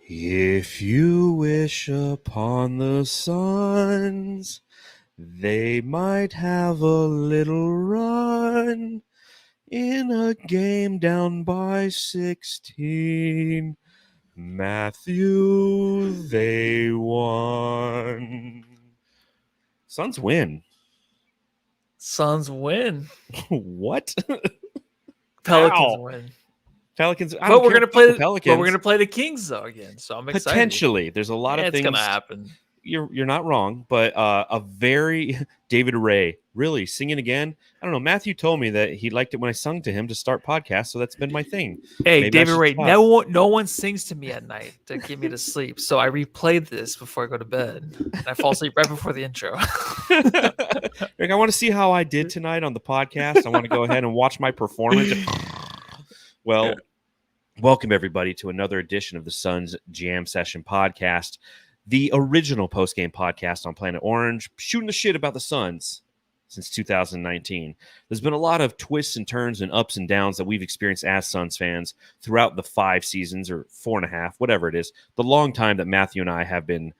If you wish upon the Suns, they might have a little run in a game down by 16. Matthew, they won. Suns win. Suns win. What? Pelicans Ow. win. Pelicans. But we're gonna play the Pelicans. But we're gonna play the Kings though again. So I'm excited. Potentially, there's a lot of things. It's gonna happen. You're not wrong, but a very David Ray really singing again. I don't know. Matthew told me that he liked it when I sung to him to start podcasts, so that's been my thing. Hey, Maybe David Ray, no one sings to me at night to get me to sleep. So I replayed this before I go to bed. And I fall asleep right before the intro. Rick, I want to see how I did tonight on the podcast. I want to go ahead and watch my performance. Well, welcome everybody to another edition of the Suns Jam Session podcast, the original post-game podcast on Planet Orange, shooting the shit about the Suns since 2019. There's been a lot of twists and turns and ups and downs that we've experienced as Suns fans throughout the 5 seasons or 4.5, whatever it is, the long time that Matthew and I have been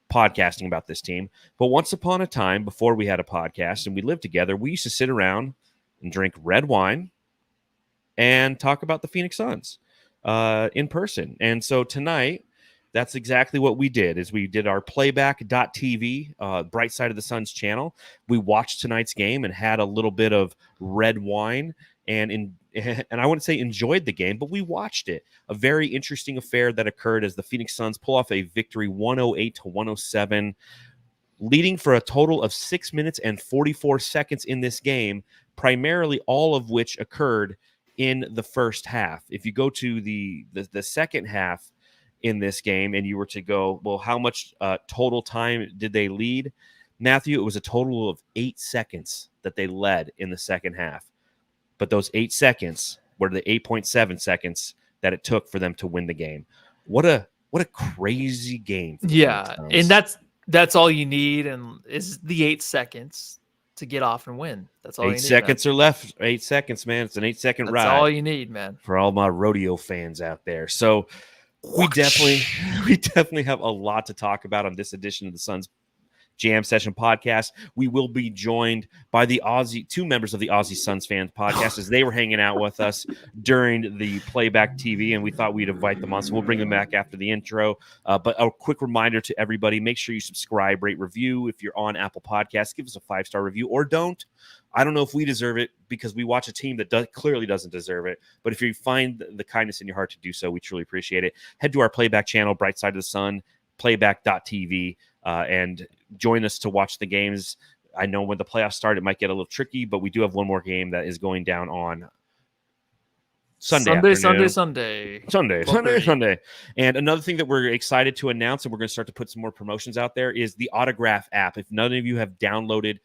podcasting about this team. But once upon a time, before we had a podcast and we lived together, we used to sit around and drink red wine and talk about the Phoenix Suns in person. And so tonight, that's exactly what we did, is we did our playback.tv, Bright Side of the Suns channel. We watched tonight's game and had a little bit of red wine and I wouldn't say enjoyed the game, but we watched it. A very interesting affair that occurred as the Phoenix Suns pull off a victory 108-107, leading for a total of 6 minutes and 44 seconds in this game, primarily all of which occurred in the first half. If you go to the second half in this game and you were to go, well, how much total time did they lead? Matthew, it was a total of 8 seconds that they led in the second half. But those 8 seconds were the 8.7 seconds that it took for them to win the game. What a crazy game. Yeah, and that's all you need, and is the 8 seconds to get off and win. That's all 8 you need. 8 seconds are left. 8 seconds, man. It's an 8-second ride. That's all you need, man. For all my rodeo fans out there. So we definitely have a lot to talk about on this edition of the Suns Jam Session podcast. We will be joined by two members of the Aussie Suns Fans Podcast as they were hanging out with us during the playback TV, and we thought we'd invite them on. So we'll bring them back after the intro. But a quick reminder to everybody, make sure you subscribe, rate, review. If you're on Apple Podcasts, give us a 5-star review, or don't. I don't know if we deserve it because we watch a team that clearly doesn't deserve it. But if you find the kindness in your heart to do so, we truly appreciate it. Head to our playback channel, Bright Side of the Sun, playback.tv, and join us to watch the games. I know when the playoffs start, it might get a little tricky, but we do have one more game that is going down on Sunday. And another thing that we're excited to announce, and we're going to start to put some more promotions out there, is the Autograph app. If none of you have downloaded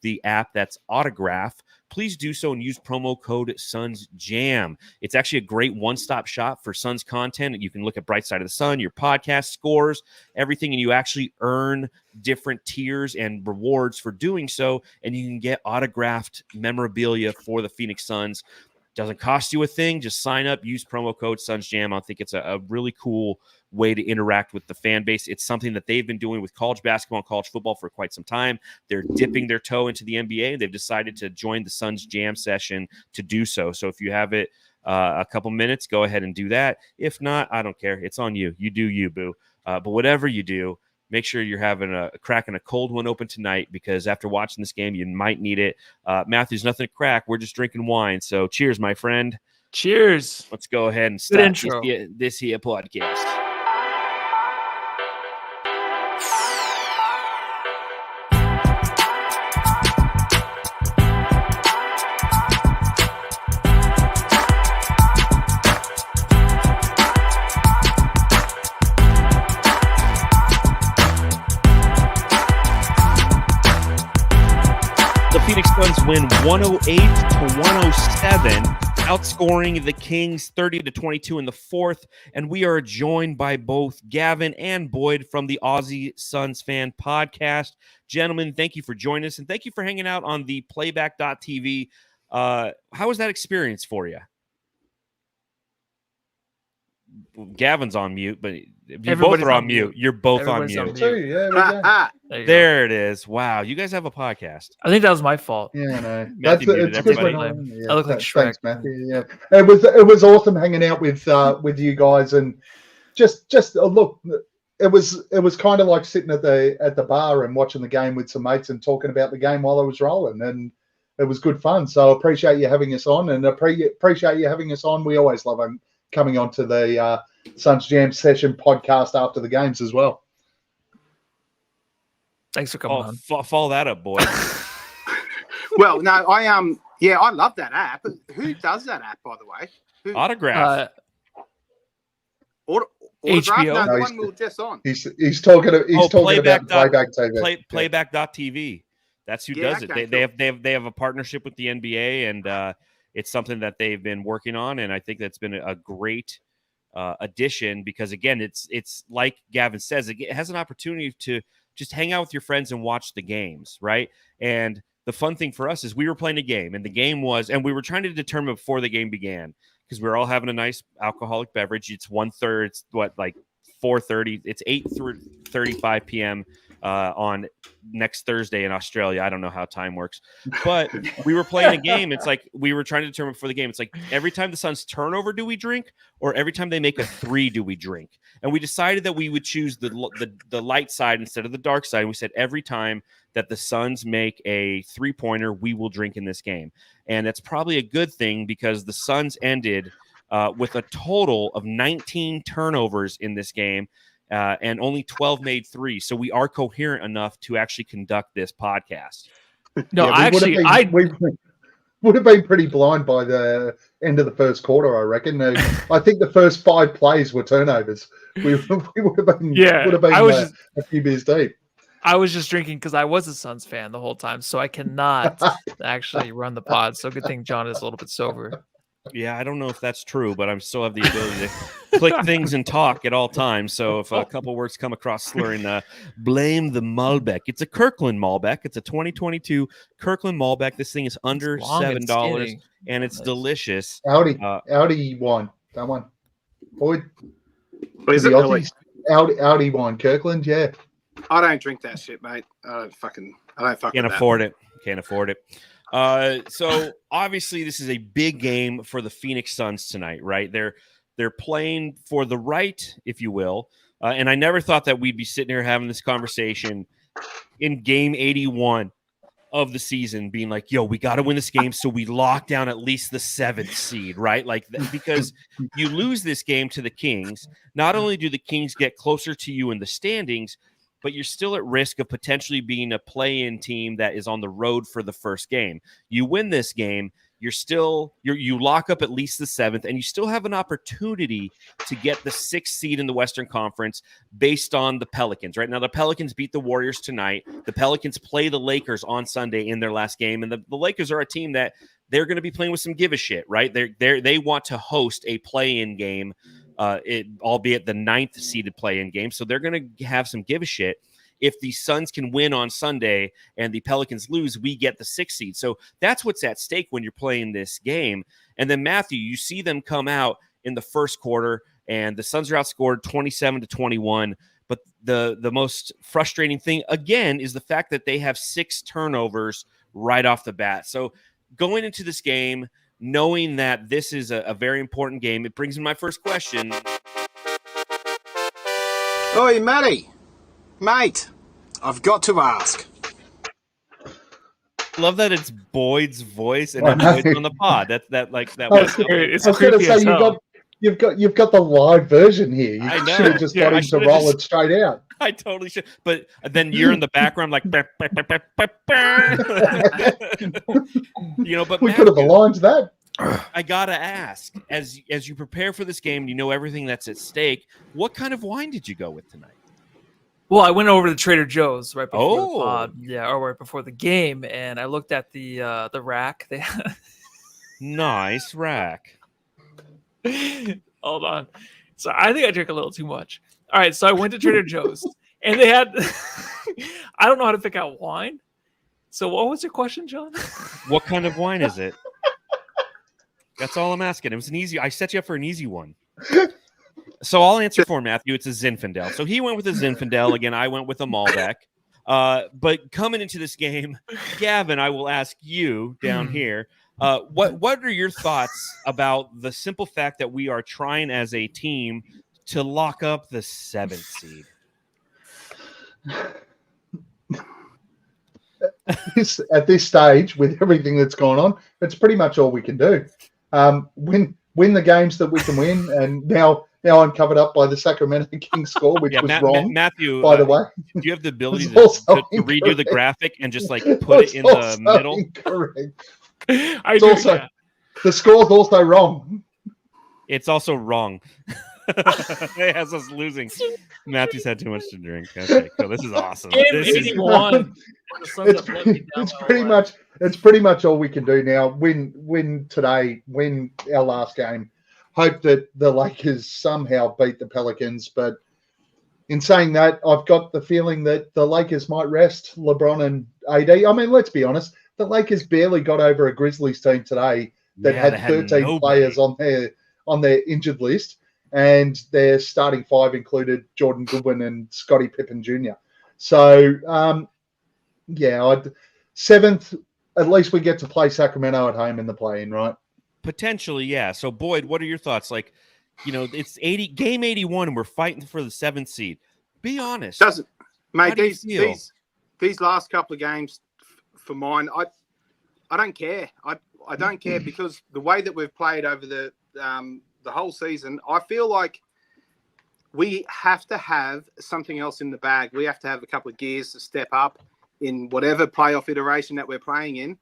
the app that's Autograph, please do so and use promo code SunsJam. It's actually a great one-stop shop for Suns content. You can look at Bright Side of the Sun, your podcast scores, everything, and you actually earn different tiers and rewards for doing so, and you can get autographed memorabilia for the Phoenix Suns. Doesn't cost you a thing. Just sign up, use promo code SunsJam. I think it's a really cool way to interact with the fan base. It's something that they've been doing with college basketball and college football for quite some time. They're dipping their toe into the NBA, and they've decided to join the Suns Jam Session to do so. So if you have it a couple minutes, go ahead and do that. If not, I don't care. It's on you. You do you, boo. But whatever you do, make sure you're having cracking a cold one open tonight, because after watching this game, you might need it. Matthew's nothing to crack. We're just drinking wine. So cheers, my friend. Cheers. Let's go ahead and start this here podcast. Phoenix Suns win 108-107, outscoring the Kings 30-22 in the fourth. And we are joined by both Gavin and Boyd from the Aussie Suns Fan Podcast. Gentlemen, thank you for joining us, and thank you for hanging out on the playback.tv. How was that experience for you? Gavin's on mute, but you both Everybody's are on on mute. mute. You're both on Everybody's on mute. mute. Too. There we go. There it is. Wow, you guys have a podcast. I think that was my fault. Yeah, no. Matthew muted It's good everybody. when I look like Thanks, Shrek. Matthew. Yeah, it was awesome hanging out with you guys, and just look. It was kind of like sitting at the bar and watching the game with some mates and talking about the game while I was rolling, and it was good fun. So I appreciate you having us on, and appreciate you having us on. We always love coming on to the Suns Jam Session podcast after the games as well. Thanks for coming on. Follow that up, boy. Well, no, I love that app. Who does that app, by the way? Autograph. Autograph? HBO? No, the No, one we were just on. He's talking about Playback TV. Playback.tv. That's who does okay, it. They have a partnership with the NBA, and it's something that they've been working on, and I think that's been a great addition because, again, it's like Gavin says, it has an opportunity to just hang out with your friends and watch the games, right? And the fun thing for us is we were playing a game, and the game was, and we were trying to determine before the game began, because we were all having a nice alcoholic beverage. It's 1:30. It's like 4:30. It's 8:35 p.m. On next Thursday in Australia. I don't know how time works, but we were playing a game. It's like we were trying to determine before the game. It's like every time the Suns turnover, do we drink, or every time they make a three, do we drink? And we decided that we would choose the light side instead of the dark side. And we said every time that the Suns make a 3-pointer, we will drink in this game. And that's probably a good thing because the Suns ended with a total of 19 turnovers in this game. And only 12 made three. So we are coherent enough to actually conduct this podcast. No, we would have been pretty blind by the end of the first quarter, I reckon. I think the first 5 plays were turnovers. We would have been, a few beers deep. I was just drinking because I was a Suns fan the whole time, so I cannot actually run the pod. So good thing John is a little bit sober. Yeah, I don't know if that's true, but I still have the ability to click things and talk at all times. So if a couple words come across slurring, blame the Malbec. It's a Kirkland Malbec. It's a 2022 Kirkland Malbec. This thing is under $7, and it's delicious. Audi wine. That one. Boyd. What is it really? Audi wine. Kirkland, yeah. I don't drink that shit, mate. I don't fucking Can't afford it. Can't afford it. So obviously this is a big game for the Phoenix Suns tonight, right? They're playing for the right, if you will. And I never thought that we'd be sitting here having this conversation in game 81 of the season, being like, yo, we got to win this game so we lock down at least the 7th seed, right? Like, because you lose this game to the Kings, not only do the Kings get closer to you in the standings, but you're still at risk of potentially being a play-in team that is on the road for the first game. You win this game, you lock up at least the 7th, and you still have an opportunity to get the 6th seed in the Western Conference based on the Pelicans. Right now, the Pelicans beat the Warriors tonight. The Pelicans play the Lakers on Sunday in their last game, and the Lakers are a team that they're going to be playing with some give a shit, right? They want to host a play-in game. Albeit the 9th seeded play-in game. So they're going to have some give a shit. If the Suns can win on Sunday and the Pelicans lose, we get the 6th seed. So that's what's at stake when you're playing this game. And then, Matthew, you see them come out in the first quarter, and the Suns are outscored 27-21. But the most frustrating thing, again, is the fact that they have 6 turnovers right off the bat. So going into this game, knowing that this is a very important game, it brings me my first question. Oi, Matty. Mate, I've got to ask. Love that it's Boyd's voice and Boyd's on the pod. It's creepy as hell. You've got the live version here. I know. Should have just got him to roll it straight out. I totally should. But then you're in the background like, but we could have aligned that. I gotta ask, as you prepare for this game, you know everything that's at stake. What kind of wine did you go with tonight? Well, I went over to Trader Joe's right before the pod, or right before the game, and I looked at the rack. They Nice rack. Hold on. So I think I drank a little too much. All right, so I went to Trader Joe's, and they had I don't know how to pick out wine. So what was your question, John? What kind of wine is it? That's all I'm asking. It was an easy. I set you up for an easy one. So I'll answer for Matthew. It's a Zinfandel. So he went with a Zinfandel. Again, I went with a Malbec. But coming into this game, Gavin, I will ask you down here, what are your thoughts about the simple fact that we are trying as a team to lock up the 7th seed? At this stage, with everything that's gone on, it's pretty much all we can do. Win the games that we can win, and now I'm covered up by the Sacramento Kings score, which was wrong. Matthew, by the way, do you have the ability to incorrect. redo the graphic and just like put it in the middle? Incorrect. The score's also wrong. It's also wrong. It has us losing. Matthew's had too much to drink. Okay, cool. This is awesome. Game This 81. It's pretty much all we can do now. Win today. Win our last game. Hope that the Lakers somehow beat the Pelicans. But in saying that, I've got the feeling that the Lakers might rest LeBron and AD. I mean, let's be honest. The Lakers barely got over a Grizzlies team today that had 13 players on their injured list. And their starting 5 included Jordan Goodwin and Scottie Pippen Jr. So, 7th, at least we get to play Sacramento at home in the play-in, right? Potentially, yeah. So, Boyd, what are your thoughts? Like, it's game 81, and we're fighting for the 7th seed. Be honest. Mate, these last couple of games for mine, I don't care. I don't care because the way that we've played over the whole season, I feel like we have to have something else in the bag. We have to have a couple of gears to step up in whatever playoff iteration that we're playing in.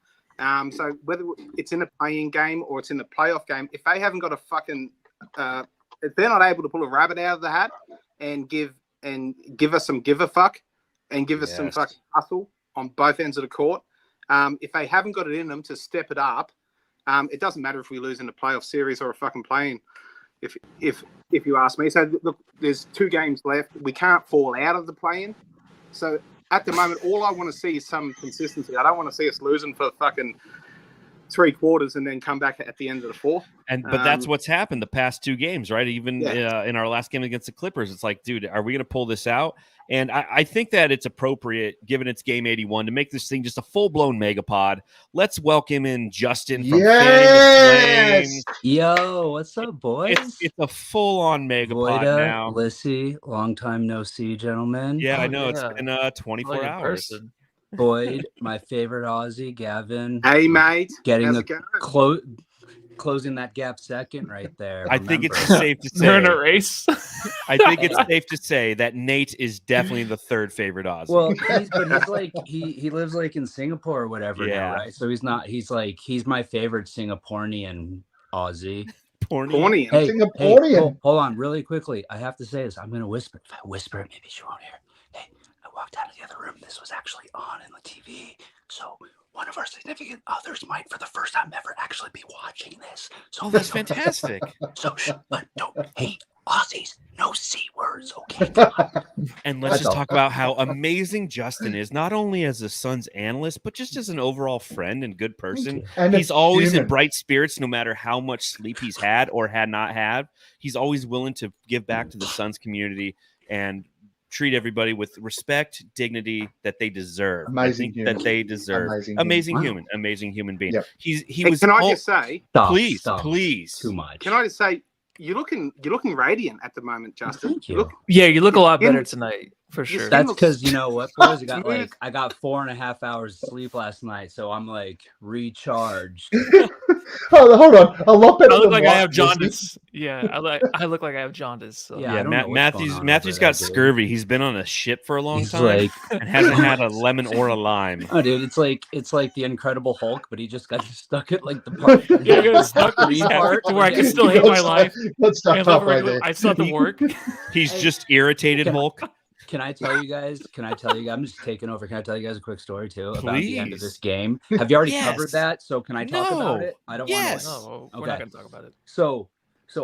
So whether it's in a playing game or it's in a playoff game, if they haven't got a fucking, if they're not able to pull a rabbit out of the hat and give us some give a fuck and give us some fucking hustle on both ends of the court, if they haven't got it in them to step it up, it doesn't matter if we lose in a playoff series or a fucking play-in, if you ask me. So look, there's 2 games left. We can't fall out of the play-in. So at the moment, all I want to see is some consistency. I don't want to see us losing for fucking 3 quarters and then come back at the end of the 4th. But that's what's happened the past 2 games, right? Even in our last game against the Clippers, it's like, dude, are we going to pull this out? And I think that it's appropriate, given it's game 81, to make this thing just a full-blown megapod. Let's welcome in Justin from Fanning the Flames. Yo, what's up, boys? It's a full-on megapod now. Lissy, long time no see, gentlemen. Yeah, I know. It's been 24 hours. Boyd, my favorite Aussie, Gavin. Hey, mate. Closing that gap second right there. I think it's safe to say. They're in a race. I think it's safe to say that Nate is definitely the 3rd favorite Aussie. Well, he's like he lives like in Singapore or whatever now, right? So he's my favorite Singaporean Aussie. Pornian. Hey, Singaporean. Hold on, really quickly. I have to say this. I'm gonna whisper. If I whisper it, maybe she won't hear. Hey, I walked out of the other room. This was actually on in the TV. So one of our significant others might, for the first time ever, actually be watching this. So that's fantastic. So, but don't. Hey, Aussies, no C words, okay? And let's just talk about how amazing Justin is, not only as a Suns analyst, but just as an overall friend and good person. And he's always in bright spirits, no matter how much sleep he's had or had not had. He's always willing to give back to the Suns community and treat everybody with respect, dignity that they deserve. Amazing human. That they deserve. Amazing human being. Yep. He was. Can I just say? Please. Too much. Can I just say? You're looking radiant at the moment, Justin. Thank you. You look a lot better tonight, for sure. That's because, you know what, boys? I got 4.5 hours of sleep last night, so I'm like recharged. Hold on, a lot better. I look like I have jaundice. Yeah, I look like I have jaundice. So. Yeah, Matthew's got scurvy. He's been on a ship for a long time and hasn't had a lemon or a lime. Oh, dude, it's like the Incredible Hulk, but he just got stuck at like the part. Stuck where I can still hate my life. I still have to work. He's just irritated Hulk. Can I tell you guys? I'm just taking over. Can I tell you guys a quick story too about the end of this game? Have you already covered that? So can I talk about it? I don't want to. No, we're not going to talk about it. So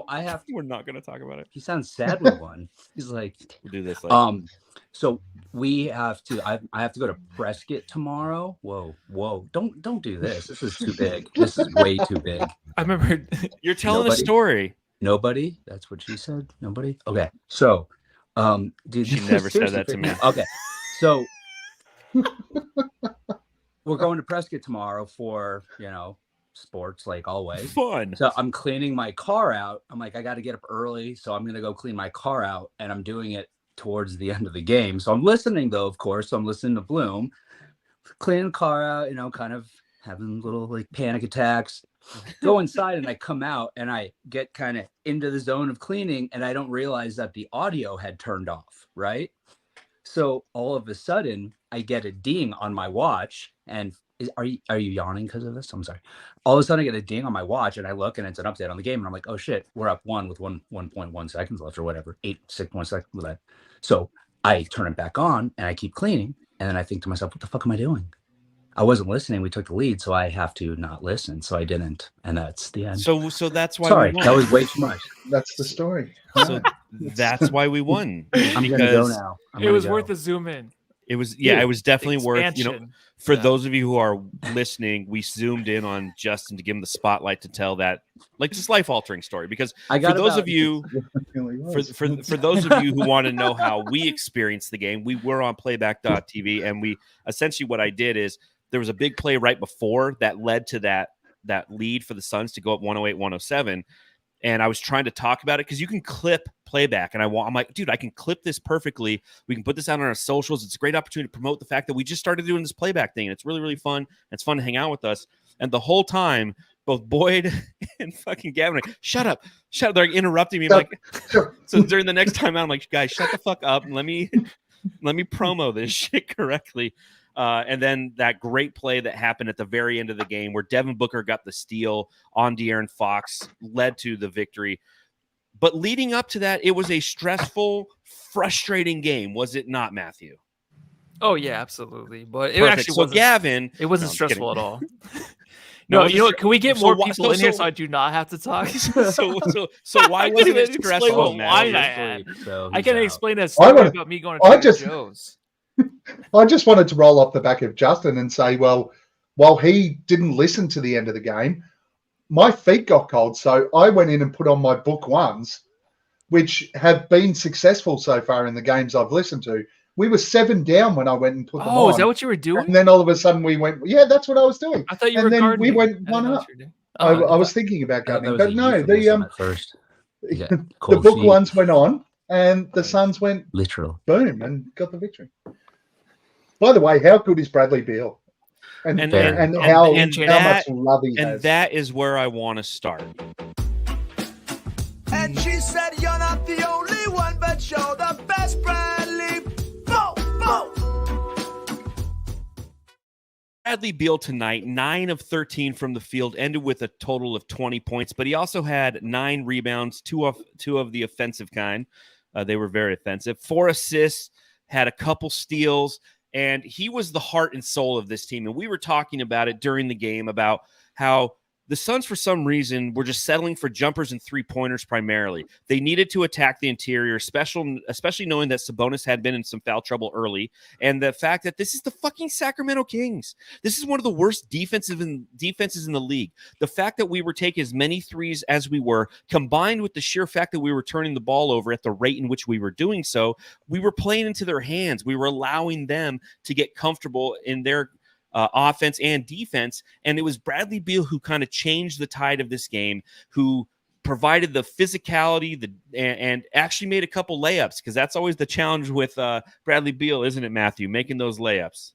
I have. We're not going to talk about it. He sounds sad with one. He's like, we'll do this. So we have to. I have to go to Prescott tomorrow. Whoa! Don't do this. This is too big. This is way too big. I remember you're telling a story. Nobody? That's what she said? Nobody? Okay. So, dude, She never said that to me. Okay. So, we're going to Prescott tomorrow for, sports like always. Fun. So I'm cleaning my car out. I'm like, I got to get up early. So I'm going to go clean my car out. And I'm doing it towards the end of the game. So I'm listening, though, of course. So I'm listening to Bloom, cleaning the car out, kind of having little like panic attacks. Go inside and I come out and I get kind of into the zone of cleaning. And I don't realize that the audio had turned off. Right. So all of a sudden I get a ding on my watch. And are you yawning because of this? I'm sorry. All of a sudden I get a ding on my watch and I look and it's an update on the game. And I'm like, oh shit, we're up 1 with 1.1 seconds left or whatever. 6.1 seconds left. So I turn it back on and I keep cleaning. And then I think to myself, what the fuck am I doing? I wasn't listening. We took the lead, so I have to not listen. So I didn't. And that's the end. So that's why Sorry, we won. that was way too much. That's the story. So that's why we won. I'm going to go now. It was worth a zoom in. It was, it was definitely worth, Expansion. for those of you who are listening, we zoomed in on Justin to give him the spotlight to tell that, like, just life-altering story. Because for those of you, for those of you who want to know how we experienced the game, we were on playback.tv, and we essentially what I did is there was a big play right before that led to that lead for the Suns to go up 108-107. And I was trying to talk about it because you can clip playback. And I'm like, dude, I can clip this perfectly. We can put this out on our socials. It's a great opportunity to promote the fact that we just started doing this playback thing. And it's really, really fun. It's fun to hang out with us. And the whole time, both Boyd and fucking Gavin are like, shut up. They're interrupting me. I'm like, so during the next time out, I'm like, guys, shut the fuck up. And let me promo this shit correctly. And then that great play that happened at the very end of the game where Devin Booker got the steal on De'Aaron Fox led to the victory. But leading up to that, it was a stressful, frustrating game, was it not, Matthew? Oh, yeah, absolutely. But it Perfect. actually so wasn't. Gavin, It wasn't stressful at all. No, you know what? Can we get more people in here so so I do not have to talk? so why I wasn't couldn't it even stressful, explain what Matt? wine I had. So I can't explain that I story was- about me going I to Trader just- Joe's. I just wanted to roll off the back of Justin and say, well, while he didn't listen to the end of the game, my feet got cold. So I went in and put on my book ones, which have been successful so far in the games I've listened to. We were 7 down when I went and put them on. Oh, is that what you were doing? And then all of a sudden we went, yeah, that's what I was doing. I thought you and were then gardening. we went I didn't one know up. what you were doing. I was thinking about gardening, but no, at first. the book ones went on and the Suns went Literal. boom and got the victory. By the way, how good is Bradley Beal? And how much love he has. And that is where I want to start. And she said, you're not the only one, but you're the best, Bradley. Bo, bo. Bradley Beal tonight, 9 of 13 from the field, ended with a total of 20 points, but he also had 9 rebounds, two of the offensive kind. They were very offensive. 4 assists, had a couple steals, and he was the heart and soul of this team. And we were talking about it during the game about how the Suns, for some reason, were just settling for jumpers and three-pointers primarily. They needed to attack the interior, especially knowing that Sabonis had been in some foul trouble early, and the fact that this is the fucking Sacramento Kings. This is one of the worst defenses in the league. The fact that we were taking as many threes as we were, combined with the sheer fact that we were turning the ball over at the rate in which we were doing so, we were playing into their hands. We were allowing them to get comfortable in their offense and defense, and it was Bradley Beal who kind of changed the tide of this game, who provided the physicality and actually made a couple layups, because that's always the challenge with Bradley Beal, isn't it, Matthew? Making those layups.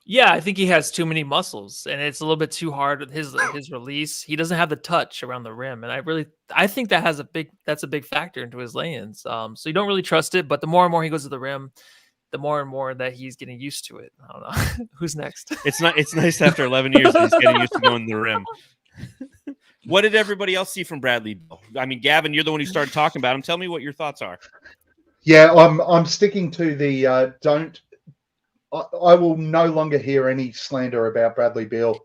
Yeah, I think he has too many muscles, and it's a little bit too hard with his release. He doesn't have the touch around the rim, and I think that's a big factor into his lay-ins. So you don't really trust it, but the more and more he goes to the rim, the more and more that he's getting used to it. I don't know. Who's next? It's nice after 11 years that he's getting used to going to the rim. What did everybody else see from Bradley Beal? I mean, Gavin, you're the one who started talking about him. Tell me what your thoughts are. Yeah, I'm sticking to the I will no longer hear any slander about Bradley Beal.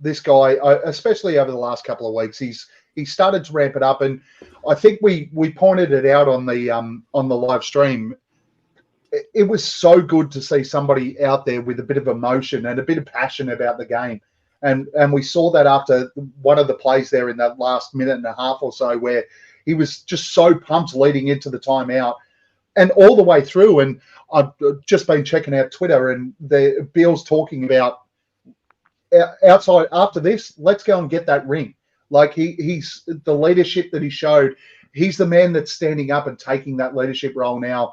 This guy, especially over the last couple of weeks, he started to ramp it up, and I think we pointed it out on the live stream. It was so good to see somebody out there with a bit of emotion and a bit of passion about the game. And we saw that after one of the plays there in that last minute and a half or so, where he was just so pumped leading into the timeout and all the way through. And I've just been checking out Twitter, and Beal's talking about outside after this, let's go and get that ring. Like he's the leadership that he showed. He's the man that's standing up and taking that leadership role now.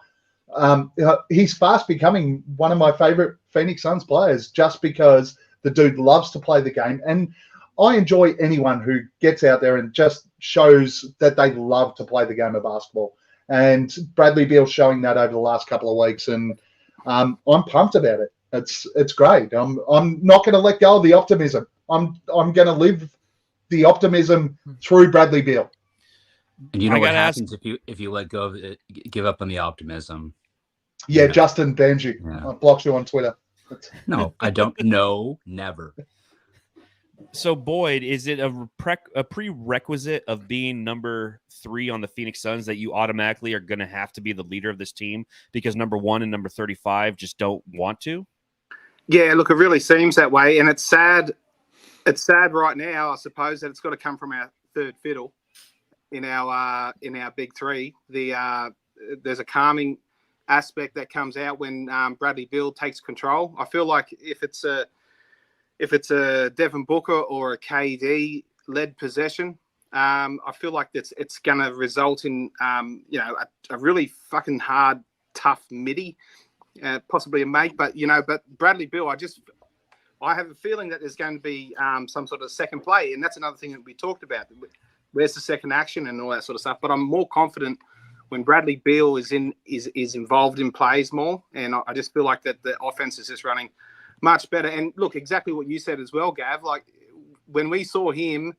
He's fast becoming one of my favorite Phoenix Suns players just because the dude loves to play the game. And I enjoy anyone who gets out there and just shows that they love to play the game of basketball. And Bradley Beal's showing that over the last couple of weeks, and I'm pumped about it. It's great. I'm not going to let go of the optimism. I'm going to live the optimism through Bradley Beal. And you know what happens if you let go of it, give up on the optimism? Yeah, Justin bans you. Yeah. Blocks you on Twitter. No, I don't. No, never. So, Boyd, is it a prerequisite of being number 3 on the Phoenix Suns that you automatically are going to have to be the leader of this team because number 1 and number 35 just don't want to? Yeah, look, it really seems that way, and it's sad. It's sad right now, I suppose, that it's got to come from our third fiddle in our big three. There's a calming aspect that comes out when Bradley Beal takes control. I feel like if it's a Devin Booker or a KD led possession, I feel like it's going to result in a really fucking hard, tough midi, possibly a mate. But Bradley Beal, I have a feeling that there's going to be some sort of second play, and that's another thing that we talked about. Where's the second action and all that sort of stuff? But I'm more confident when Bradley Beal is involved in plays more, and I just feel like that the offense is just running much better. And look, exactly what you said as well, Gav. Like when we saw him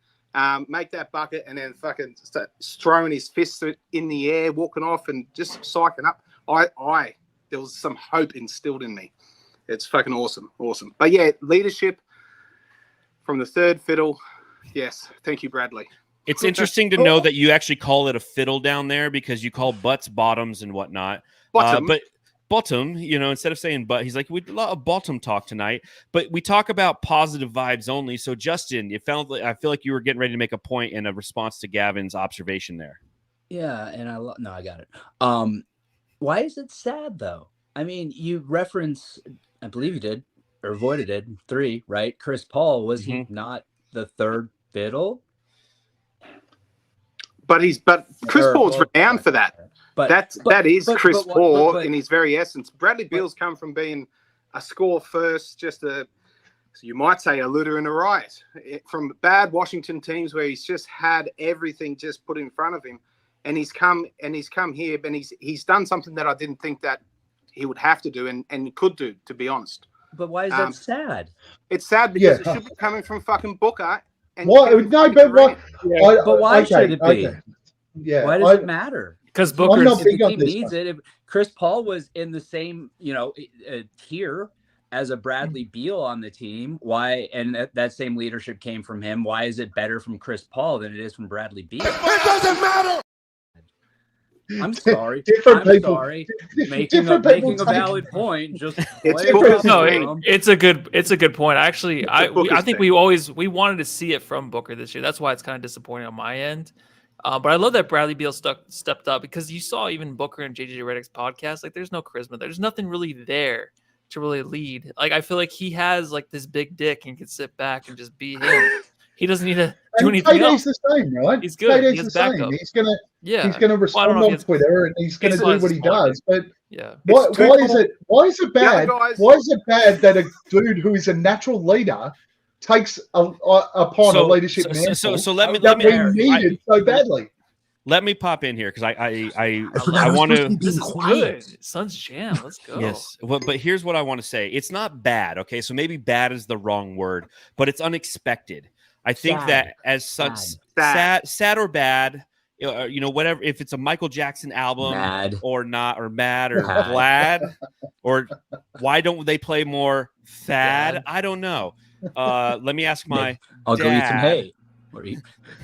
make that bucket and then fucking start throwing his fists in the air, walking off and just psyching up, there was some hope instilled in me. It's fucking awesome. But yeah, leadership from the third fiddle. Yes, thank you, Bradley. It's interesting to know that you actually call it a fiddle down there because you call butts bottoms and whatnot. But bottom, instead of saying butt, he's like, we a lot of bottom talk tonight, but we talk about positive vibes only. So Justin, I feel like you were getting ready to make a point in a response to Gavin's observation there. Yeah, and I got it. Why is it sad though? I mean, you reference, I believe you did, or Voida did, 3, right? Chris Paul, was he not the third fiddle? But Chris Paul's renowned for that. That is Chris Paul in his very essence. Bradley Beal's come from being a score first, so you might say a looter and a riot, from bad Washington teams where he's just had everything just put in front of him, and he's come here, and he's done something that I didn't think that he would have to do and could do, to be honest. But why is that sad? It's sad because it should be coming from fucking Booker. And what? No, but what? Yeah. But why should it be? Okay. Yeah. Why does it matter? Because Booker's the team needs it. If Chris Paul was in the same, tier as a Bradley Beal on the team, why? And that same leadership came from him. Why is it better from Chris Paul than it is from Bradley Beal? It doesn't matter. I'm sorry. Making a valid point. It's a good point. Actually, I think we wanted to see it from Booker this year. That's why it's kind of disappointing on my end. But I love that Bradley Beal stepped up, because you saw even Booker and JJ Redick's podcast. Like, there's no charisma. There's nothing really there to really lead. Like, I feel like he has like this big dick and can sit back and just be him. He doesn't need to do anything else. He's the same, right? He's good. He has backup. He's gonna respond on Twitter, and he's gonna do what he does. But why is it bad? Why is it bad that a dude who is a natural leader takes upon a leadership mantle? So let me needed so badly. Let me pop in here because I want to. This is good. Suns jam. Let's go. Yes, but here's what I want to say. It's not bad. Okay, so maybe bad is the wrong word, but it's unexpected. I think that as such, sad or bad, whatever. If it's a Michael Jackson album or not, or mad or glad, or why don't they play more thad? I don't know. Let me ask my. I'll go eat some hay. or eat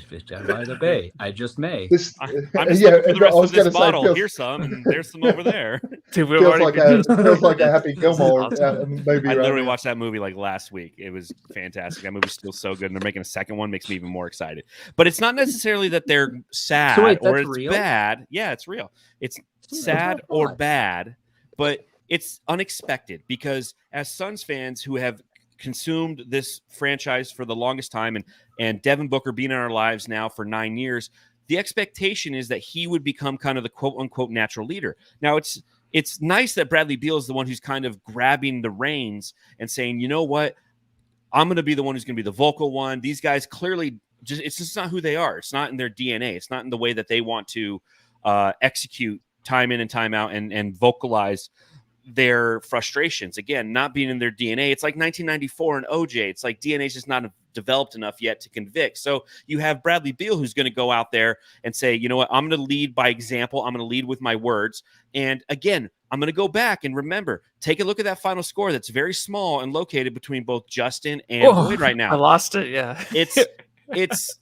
fish down by the bay. I just may. This, I'm just looking for the rest of this gonna bottle. feels, Here's some, and there's some over there. Dude, we've feels already like been feels like a Happy Gilmore awesome. movie. I right literally now. watched that movie like last week. It was fantastic. That movie's still so good, and they're making a second one. Makes me even more excited. But it's not necessarily that they're sad So wait, or that's it's real? bad. Yeah, it's real. It's That's sad what I or thought. bad, but it's unexpected because as Suns fans who have consumed this franchise for the longest time, and Devin Booker being in our lives now for 9 years, the expectation is that he would become kind of the quote unquote natural leader. Now it's nice that Bradley Beal is the one who's kind of grabbing the reins and saying, you know what, I'm going to be the one who's going to be the vocal one. These guys clearly it's just not who they are. It's not in their DNA. It's not in the way that they want to execute time in and time out and vocalize their frustrations. Again, not being in their DNA. It's like 1994 and OJ. It's like DNA is just not developed enough yet to convict. So you have Bradley Beal who's going to go out there and say, you know what, I'm going to lead by example. I'm going to lead with my words. And again, I'm going to go back and remember, take a look at that final score that's very small and located between both Justin and Boyd right now. I lost it. Yeah. It's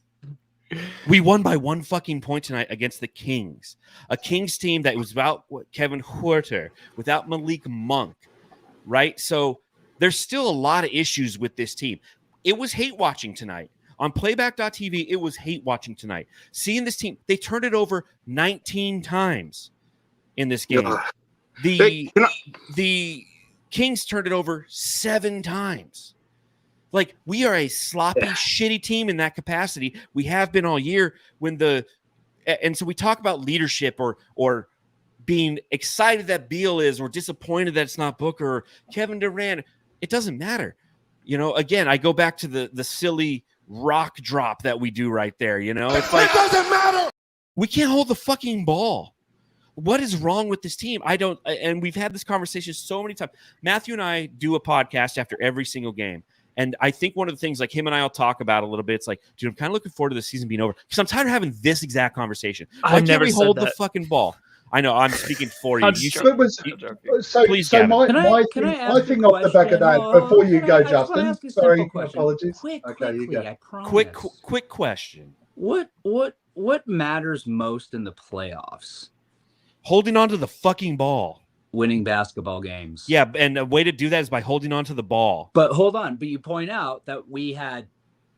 we won by 1 fucking point tonight against the Kings, a Kings team that was without Kevin Huerter, without Malik Monk, right? So there's still a lot of issues with this team. It was hate watching tonight. On playback.tv, it was hate watching tonight. Seeing this team, they turned it over 19 times in this game. The Kings turned it over 7 times. Like, we are a sloppy, shitty team in that capacity. We have been all year and so we talk about leadership or being excited that Beal is or disappointed that it's not Booker or Kevin Durant. It doesn't matter. You know, again, I go back to the silly rock drop that we do right there. You know, it's like, it doesn't matter. We can't hold the fucking ball. What is wrong with this team? And we've had this conversation so many times. Matthew and I do a podcast after every single game. And I think one of the things, like, him and I will talk about a little bit, it's like, dude, I'm kind of looking forward to the season being over because I'm tired of having this exact conversation. Why can't we hold the fucking ball? I know I'm speaking for you. Please, so Gavin. my thing off the back of that before you go, Justin. Sorry, apologies. Okay, you go. I promise. Quick question. What matters most in the playoffs? Holding on to the fucking ball. Winning basketball games. Yeah, and a way to do that is by holding on to the ball. But hold on. But you point out that we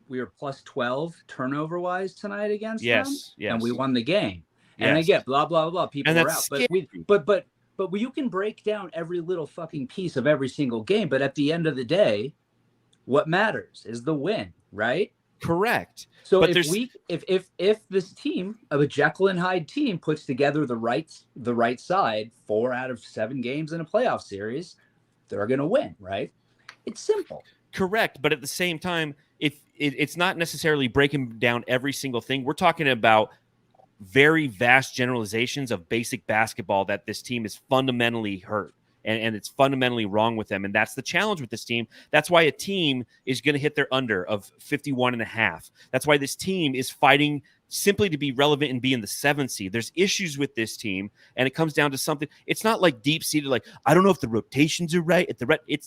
were plus 12 turnover wise tonight against them. Yes. And we won the game. And I get blah blah blah. People and were out. But you can break down every little fucking piece of every single game. But at the end of the day, what matters is the win, right? Correct. So if this team of a Jekyll and Hyde team puts together the right side 4 out of 7 games in a playoff series, they're going to win, right? It's simple. Correct. But at the same time, if it's not necessarily breaking down every single thing, we're talking about very vast generalizations of basic basketball that this team is fundamentally hurt. And it's fundamentally wrong with them. And that's the challenge with this team. That's why a team is going to hit their under of 51.5. That's why this team is fighting simply to be relevant and be in the 7th seed. There's issues with this team, and it comes down to something. It's not like deep-seated, like, I don't know if the rotations are right.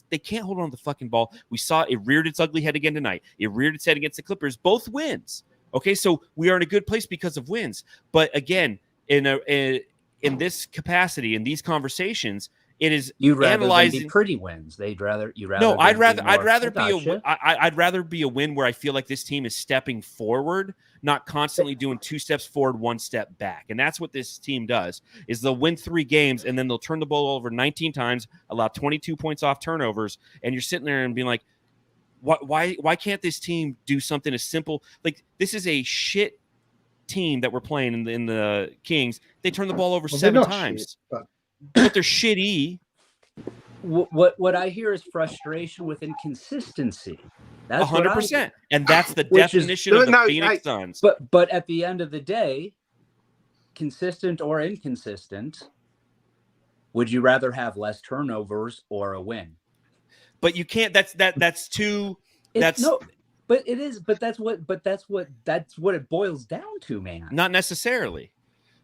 They can't hold on to the fucking ball. We saw it reared its ugly head again tonight. It reared its head against the Clippers. Both wins. Okay, so we are in a good place because of wins. But again, in this capacity, in these conversations, it is analyzing pretty wins. I'd rather be a win where I feel like this team is stepping forward, not constantly doing 2 steps forward, 1 step back. And that's what this team does, is they'll win 3 games and then they'll turn the ball over 19 times, allow 22 points off turnovers. And you're sitting there and being like, why can't this team do something as simple? Like, this is a shit team that we're playing in the Kings. They turn the ball over 7 times. Shit, but they're shitty. What I hear is frustration with inconsistency. That's 100%, and that's the definition of the Phoenix Suns. But at the end of the day, consistent or inconsistent, would you rather have less turnovers or a win? But you can't. That's too. That's no. But it is. But that's what it boils down to, man. Not necessarily.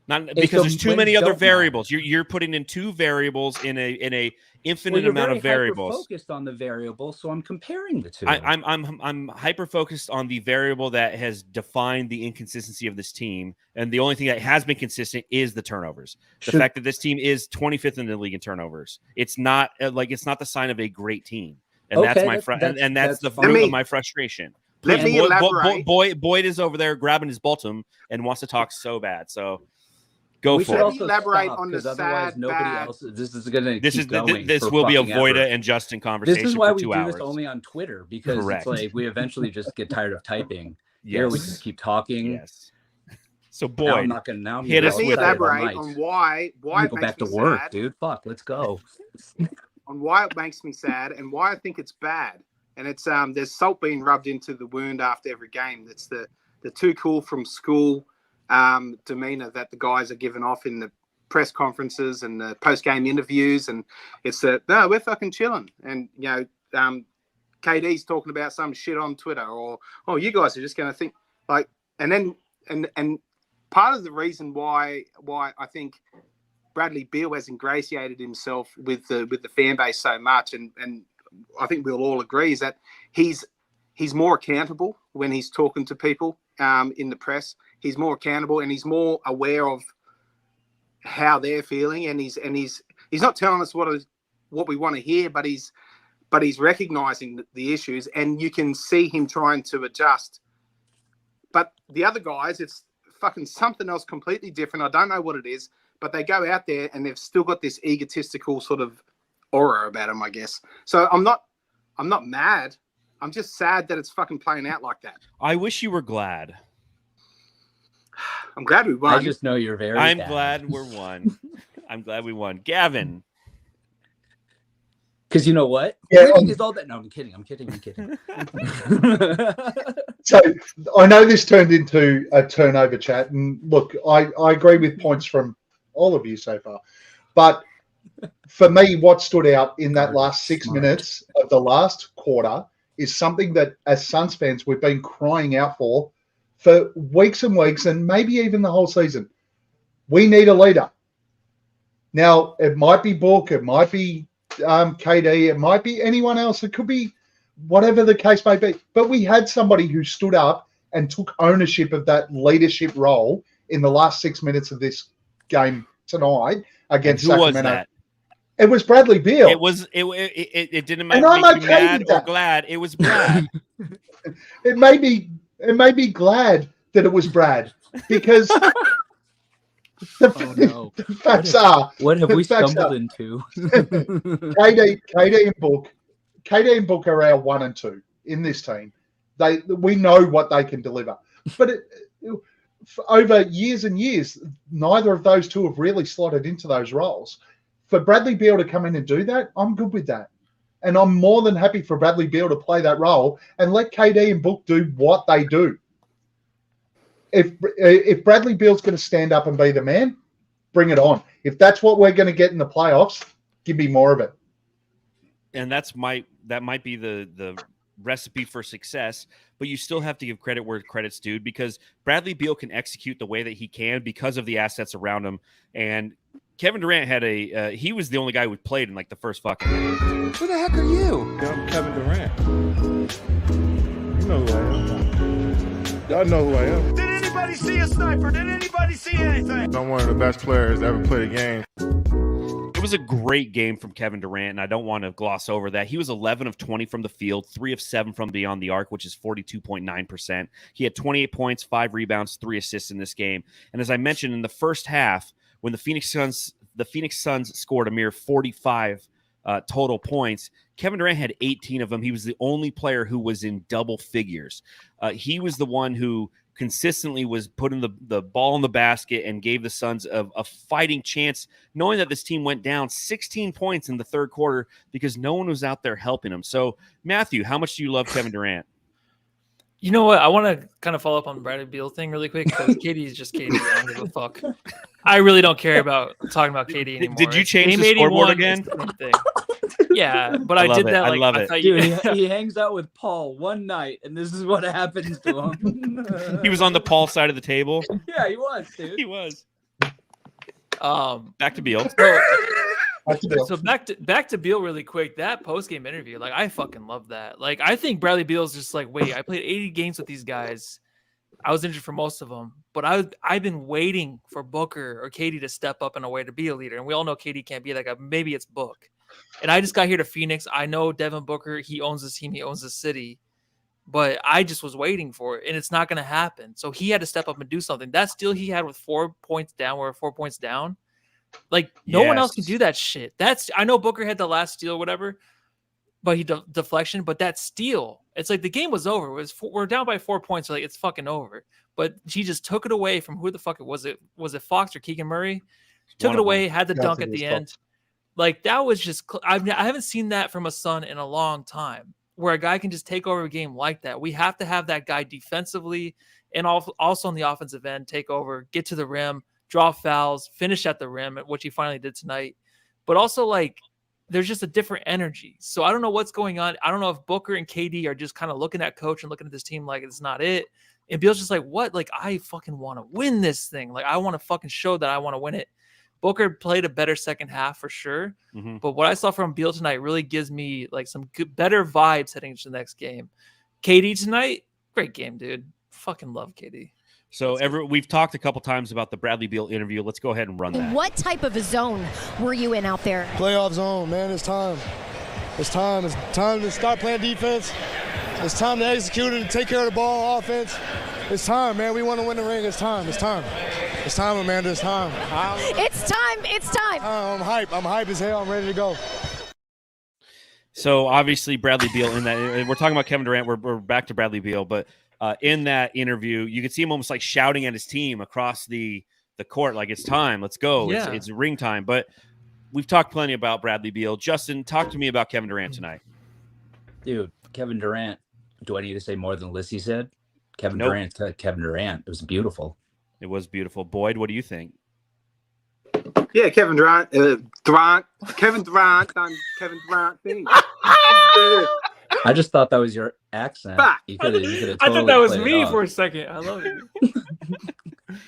Not because there's too many other don't variables. You're putting in two variables in a infinite you're amount very of variables. Focused on the variable, so I'm comparing the two. I'm hyper focused on the variable that has defined the inconsistency of this team, and the only thing that has been consistent is the turnovers. The fact that this team is 25th in the league in turnovers. It's not the sign of a great team, and Okay, that's the fruit of my frustration. Let me elaborate. Boyd is over there grabbing his bottom and wants to talk so bad. So go we for should it. also Elaborate stop, on the because otherwise sad, nobody bad- else. This is going to. This will be a Voida and Justin conversation. This is why for we 2 do hours. this only on Twitter, because Correct. it's like we eventually just get tired of typing. Yes. Here we just keep talking. Yes. So Now I'm Boyd, not gonna now. hit Let us me with it. elaborate on why Why it go makes back to me work, sad, dude? Fuck, let's go. on why it makes me sad, and why I think it's bad. And it's there's salt being rubbed into the wound after every game. That's the too cool from school demeanor that the guys are giving off in the press conferences and the post-game interviews, and it's no, we're fucking chilling. And KD's talking about some shit on Twitter, or you guys are just going to think like, and then and part of the reason why I think Bradley Beal has ingratiated himself with the fan base so much, and I think we'll all agree, is that he's more accountable when he's talking to people in the press. He's more accountable, and he's more aware of how they're feeling, and he's not telling us what we want to hear, but he's recognizing the issues, and you can see him trying to adjust. But the other guys, it's fucking something else completely different. I don't know what it is, but they go out there and they've still got this egotistical sort of aura about them, I guess. So I'm not mad. I'm just sad that it's fucking playing out like that. I wish you were glad. I'm glad we won. I just know you're very. I'm bad. glad we're won. I'm glad we won. Gavin. Because you know what? Yeah, Winning is all that. No, I'm kidding. So I know this turned into a turnover chat, and look, I agree with points from all of you so far, but for me, what stood out in that last 6 minutes of the last quarter is something that, as Suns fans, we've been crying out for weeks and weeks, and maybe even the whole season. We need a leader. Now, it might be Book, it might be KD, it might be anyone else. It could be whatever the case may be. But we had somebody who stood up and took ownership of that leadership role in the last 6 minutes of this game tonight against Sacramento. Who was that? It was Bradley Beal. It didn't And make I'm you okay mad with or that. glad. It was Brad. It made me glad that it was Brad, because the facts are. What have the we facts stumbled are, into? KD and Book are our 1 and 2 in this team. We know what they can deliver, but over years and years, neither of those two have really slotted into those roles. For Bradley Beal to come in and do that, I'm good with that. And I'm more than happy for Bradley Beal to play that role and let KD and Book do what they do. If Bradley Beal's going to stand up and be the man, bring it on. If that's what we're going to get in the playoffs, give me more of it. And that might be the recipe for success, but you still have to give credit where credit's due, because Bradley Beal can execute the way that he can because of the assets around him. And Kevin Durant had he was the only guy who played in like the first fucking game. Who the heck are you? I'm Kevin Durant. You know who I am. Y'all know who I am. Did anybody see a sniper? Did anybody see anything? I'm one of the best players to ever play the game. It was a great game from Kevin Durant, and I don't want to gloss over that. He was 11 of 20 from the field, 3 of 7 from beyond the arc, which is 42.9%. He had 28 points, 5 rebounds, 3 assists in this game. And as I mentioned, in the first half, when the Phoenix Suns scored a mere 45 total points, Kevin Durant had 18 of them. He was the only player who was in double figures. He was the one who consistently was putting the ball in the basket and gave the Suns a fighting chance, knowing that this team went down 16 points in the third quarter because no one was out there helping him. So, Matthew, how much do you love Kevin Durant? You know what? I want to kind of follow up on the Bradley Beal thing really quick, because KD is just KD. I don't give a fuck. I really don't care about talking about KD anymore. Did you change Game the scoreboard 81 again? is the same thing. Yeah, but I love did it. that. I Like, love I it. thought Dude, you, he hangs out with Paul one night, and this is what happens to him. He was on the Paul side of the table. Yeah, he was, dude. He was. Back to Beal. So back to Beal really quick. That post game interview, like I fucking love that. Like I think Bradley Beal's just like, wait, I played 80 games with these guys. I was injured for most of them, but I've been waiting for Booker or KD to step up in a way to be a leader. And we all know KD can't be that guy. Maybe it's Book. And I just got here to Phoenix. I know Devin Booker. He owns this team. He owns the city. But I just was waiting for it, and it's not going to happen. So he had to step up and do something. That steal he had with 4 points down, we're 4 points down. Like, no one else can do that shit. I know Booker had the last steal or whatever, but he deflection. But that steal, it's like the game was over. We're down by 4 points. So like, it's fucking over. But he just took it away from who the fuck it was. Was it Fox or Keegan Murray? Took it away, had the dunk at the end. Like, that was just – I haven't seen that from a Sun in a long time, where a guy can just take over a game like that. We have to have that guy defensively and also on the offensive end, take over, get to the rim, draw fouls, finish at the rim, which he finally did tonight. But also, like, there's just a different energy. So I don't know what's going on. I don't know if Booker and KD are just kind of looking at coach and looking at this team like it's not it. And Beal's just like, what? Like, I fucking want to win this thing. Like, I want to fucking show that I want to win it. Booker played a better second half for sure. Mm-hmm. But what I saw from Beal tonight really gives me like some better vibes heading into the next game. KD tonight, great game, dude. Fucking love KD. So we've talked a couple times about the Bradley Beal interview. Let's go ahead and run that. What type of a zone were you in out there? Playoff zone, man. It's time. It's time. It's time to start playing defense. It's time to execute it and take care of the ball, offense. It's time, man. We want to win the ring. It's time. It's time. It's time, Amanda. It's time. It's time. It's time. I'm hype. I'm hype as hell. I'm ready to go. So obviously Bradley Beal in that, we're talking about Kevin Durant. We're back to Bradley Beal, but in that interview, you could see him almost like shouting at his team across the court, like it's time. Let's go. Yeah. It's ring time. But we've talked plenty about Bradley Beal. Justin, talk to me about Kevin Durant tonight. Dude, Kevin Durant. Do I need to say more than Lissy said? Kevin Durant. Kevin Durant. It was beautiful. It was beautiful. Boyd, what do you think? Yeah, Kevin Durant. Kevin Durant done Kevin Durant thing. I just thought that was your accent. You could have totally I thought that was me for a second. I love it.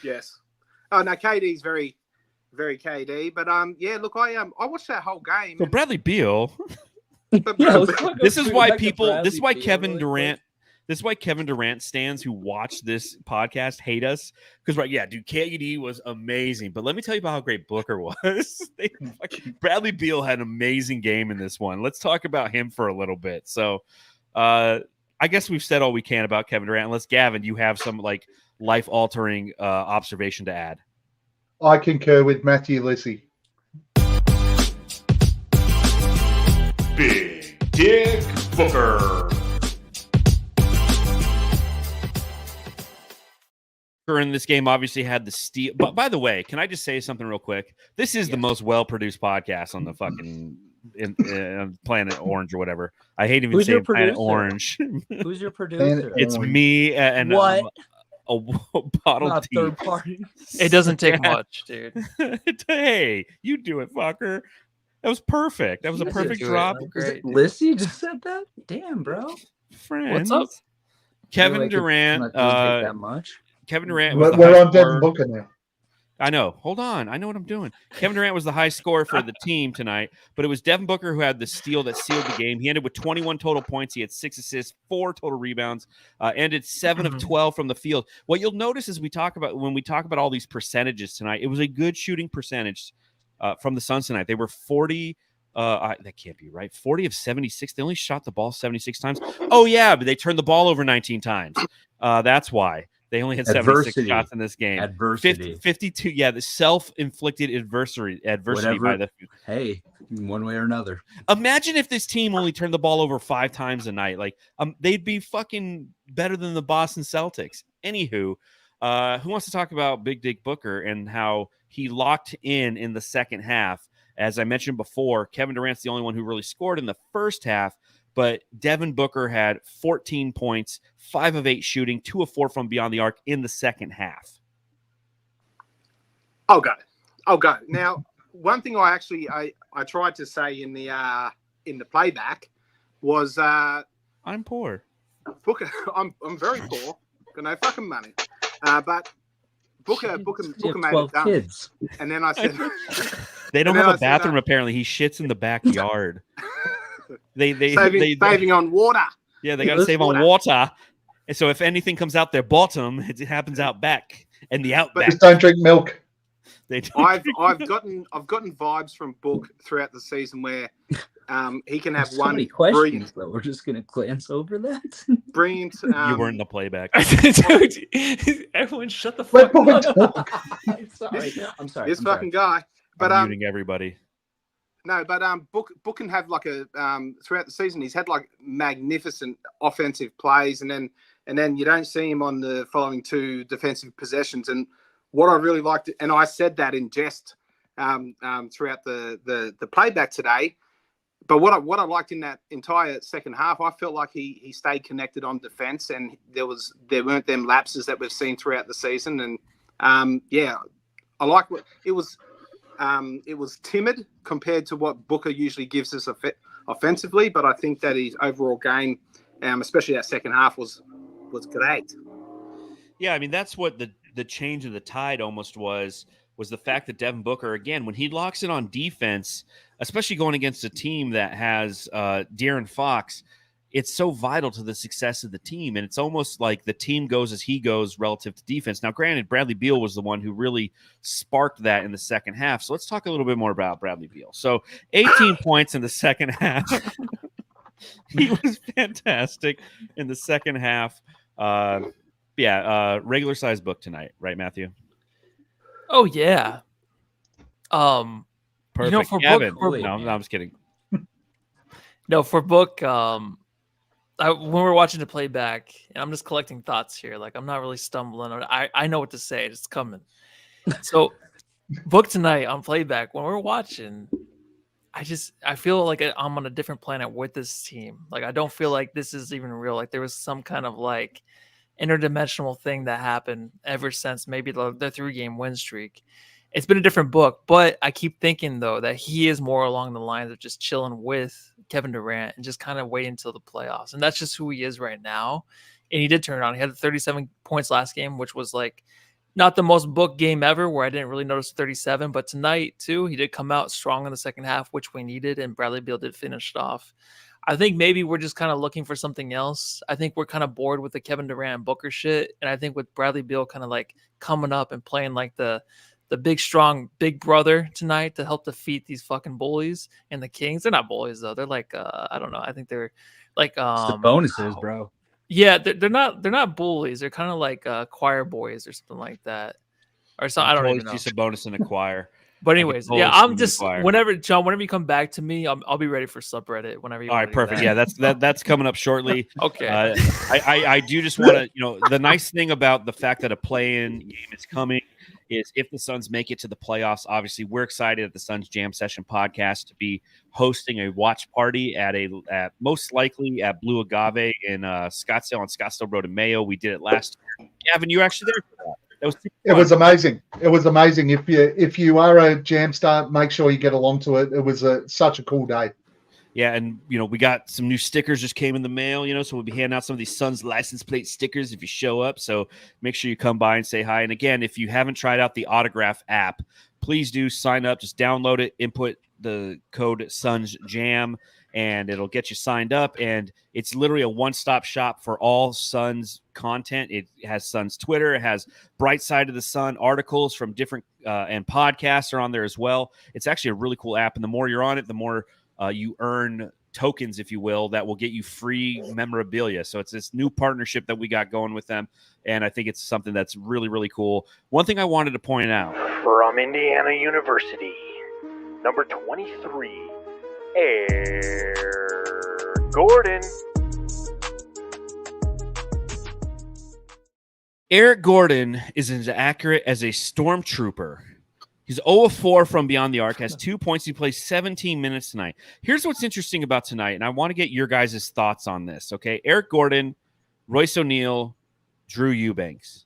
Yes. Oh no, KD's very, very KD. But yeah, look, I watched that whole game. So Bradley Beal. This is why Kevin Durant. This is why Kevin Durant stands who watch this podcast hate us. Because, right, yeah, dude, KD was amazing. But let me tell you about how great Booker was. Bradley Beal had an amazing game in this one. Let's talk about him for a little bit. So I guess we've said all we can about Kevin Durant. Unless, Gavin, you have some, like, life-altering observation to add. I concur with Matthew Lissy. Big Dick Booker. In this game obviously had the steal. But by the way, can I just say something real quick? This is the most well-produced podcast on the fucking Planet Orange or whatever. I hate even saying Planet Orange. Who's your producer? It's me and what? A bottle Not third party. It doesn't take much, dude. Hey, you do it, fucker. That was perfect. That was a perfect drop. Great. Lissy just said that? Damn, bro. Friends. What's up? Kevin Durant. That much. Kevin Durant. We're on Devin Booker now. I know. Hold on. I know what I'm doing. Kevin Durant was the high scorer for the team tonight, but it was Devin Booker who had the steal that sealed the game. He ended with 21 total points. He had 6 assists, 4 total rebounds, ended 7 of 12 from the field. What you'll notice is when we talk about all these percentages tonight, it was a good shooting percentage from the Suns tonight. They were 40. That can't be right. 40 of 76. They only shot the ball 76 times. Oh, yeah, but they turned the ball over 19 times. That's why. They only had 76 shots in this game. Adversity. 52. Yeah, the self-inflicted adversity by the. Hey, one way or another. Imagine if this team only turned the ball over 5 times a night. Like, they'd be fucking better than the Boston Celtics. Anywho, who wants to talk about Big Dick Booker and how he locked in the second half? As I mentioned before, Kevin Durant's the only one who really scored in the first half. But Devin Booker had 14 points, 5 of 8 shooting, 2 of 4 from beyond the arc in the second half. I'll go. Now, one thing I tried to say in the playback was I'm poor. Booker, I'm very poor. Got no fucking money. But Booker You have made 12 it done. kids. And then I said, They don't And then have I a said, bathroom. Apparently, he shits in the backyard. they saving on water. Yeah, they He got to lives save on water. And so if anything comes out their bottom, it happens out back and the outback. Just don't drink milk. They don't I've gotten vibes from Book throughout the season where he can have So one many questions, brilliant, but we're just gonna glance over that. brilliant. You weren't in the playback. Dude, everyone shut the Let fuck Booker up. talk. I'm sorry. This I'm fucking guy. But I'm muting everybody. no, but Book can have like a throughout the season. He's had like magnificent offensive plays, and then you don't see him on the following two defensive possessions. And what I really liked, and I said that in jest throughout the playback today. But what I liked in that entire second half, I felt like he stayed connected on defense, and there weren't them lapses that we've seen throughout the season. And yeah, I like what it was. It was timid compared to what Booker usually gives us offensively, but I think that his overall game, especially that second half, was great. Yeah, I mean, that's what the change of the tide almost was the fact that Devin Booker, again, when he locks in on defense, especially going against a team that has De'Aaron Fox, it's so vital to the success of the team. And it's almost like the team goes as he goes relative to defense. Now, granted, Bradley Beal was the one who really sparked that in the second half. So let's talk a little bit more about Bradley Beal. So 18 points in the second half. He was fantastic in the second half. Regular size book tonight, right, Matthew? Oh yeah. Perfect. You know, for Gavin. Book, No, I'm just kidding. No, for Book, when we're watching the playback, and I'm just collecting thoughts here, like I'm not really stumbling. I know what to say. It's coming. So, Book tonight on playback, when we're watching, I feel like I'm on a different planet with this team. Like I don't feel like this is even real. Like there was some kind of like interdimensional thing that happened ever since maybe the 3-game win streak. It's been a different Book, but I keep thinking though that he is more along the lines of just chilling with Kevin Durant and just kind of waiting until the playoffs. And that's just who he is right now. And he did turn it on. He had 37 points last game, which was like not the most Book game ever where I didn't really notice 37, but tonight too, he did come out strong in the second half, which we needed. And Bradley Beal did finish it off. I think maybe we're just kind of looking for something else. I think we're kind of bored with the Kevin Durant and Booker shit. And I think with Bradley Beal kind of like coming up and playing like the big, strong, big brother tonight to help defeat these fucking bullies and the Kings. They're not bullies though. They're like, I don't know. I think they're like, It's the bonuses, bro. Yeah. They're not bullies. They're kind of like choir boys or something like that. Or something. I don't even know. Just a bonus in a choir. But anyways, yeah, I'm just whenever you come back to me, I'll be ready for subreddit whenever you. All right, perfect. Yeah, that's coming up shortly. Okay. I do just want to, the nice thing about the fact that a play-in game is coming is if the Suns make it to the playoffs. Obviously, we're excited at the Suns Jam Session podcast to be hosting a watch party at most likely at Blue Agave in Scottsdale on Scottsdale Road in Mayo. We did it last year. Gavin, you were actually there for that. It was amazing. It was amazing. If you are a jam star, make sure you get along to it. It was such a cool day. Yeah, and we got some new stickers just came in the mail, so we'll be handing out some of these Suns license plate stickers if you show up. So make sure you come by and say hi. And again, if you haven't tried out the Autograph app, please do sign up. Just download it, input the code SUNSJAM, and it'll get you signed up. And it's literally a one-stop shop for all Suns content. It has Suns Twitter. It has Bright Side of the Sun articles from different and podcasts are on there as well. It's actually a really cool app. And the more you're on it, the more you earn tokens, if you will, that will get you free memorabilia. So it's this new partnership that we got going with them. And I think it's something that's really, really cool. One thing I wanted to point out. From Indiana University, number 23, Eric Gordon. Eric Gordon is as accurate as a stormtrooper. He's 0-4 from beyond the arc, has 2 points. He plays 17 minutes tonight. Here's what's interesting about tonight, and I want to get your guys' thoughts on this, okay? Eric Gordon, Royce O'Neal, Drew Eubanks.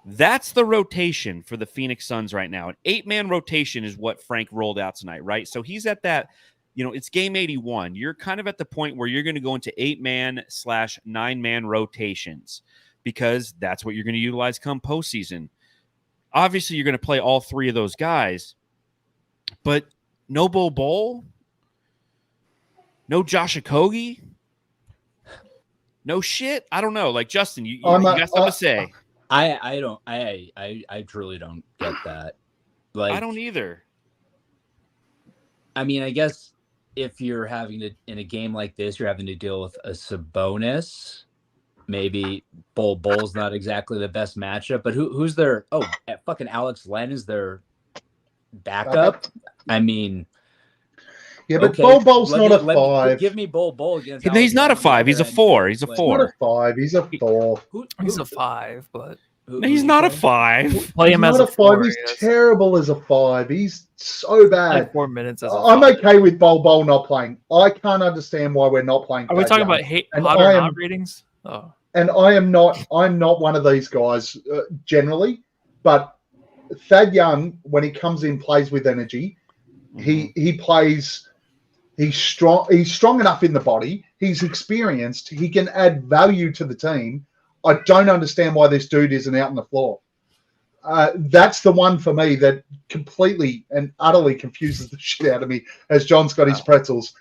That's the rotation for the Phoenix Suns right now. An 8-man rotation is what Frank rolled out tonight, right? So he's at that, it's game 81. You're kind of at the point where you're going to go into 8-man/9-man rotations because that's what you're going to utilize come postseason. obviously you're going to play all three of those guys, but no Bol, no Josh Okogie, no shit. I don't know. Like, Justin, you got something to say? I truly don't get that. Like, I don't either. I mean, I guess if you're having to, in a game like this, you're having to deal with a Sabonis. Maybe Bol's not exactly the best matchup, but who's their fucking Alex Len is their backup. I mean, yeah, but okay, Bol's not a 5. Give me Bol against. He's not a 5. He's a 4. He's a 4. Not a 5. He's a 4. He's a 5, but he's not a 5. Play him as a 4. He's terrible as a 5. He's so bad. Like 4 minutes as a 5. I'm okay with Bol not playing. I can't understand why we're not playing. Are we talking about hot or not ratings? Oh. And I'm not one of these guys generally, but Thad Young, when he comes in, plays with energy. He plays. He's strong. He's strong enough in the body. He's experienced. He can add value to the team. I don't understand why this dude isn't out on the floor. That's the one for me that completely and utterly confuses the shit out of me. As John's got his pretzels,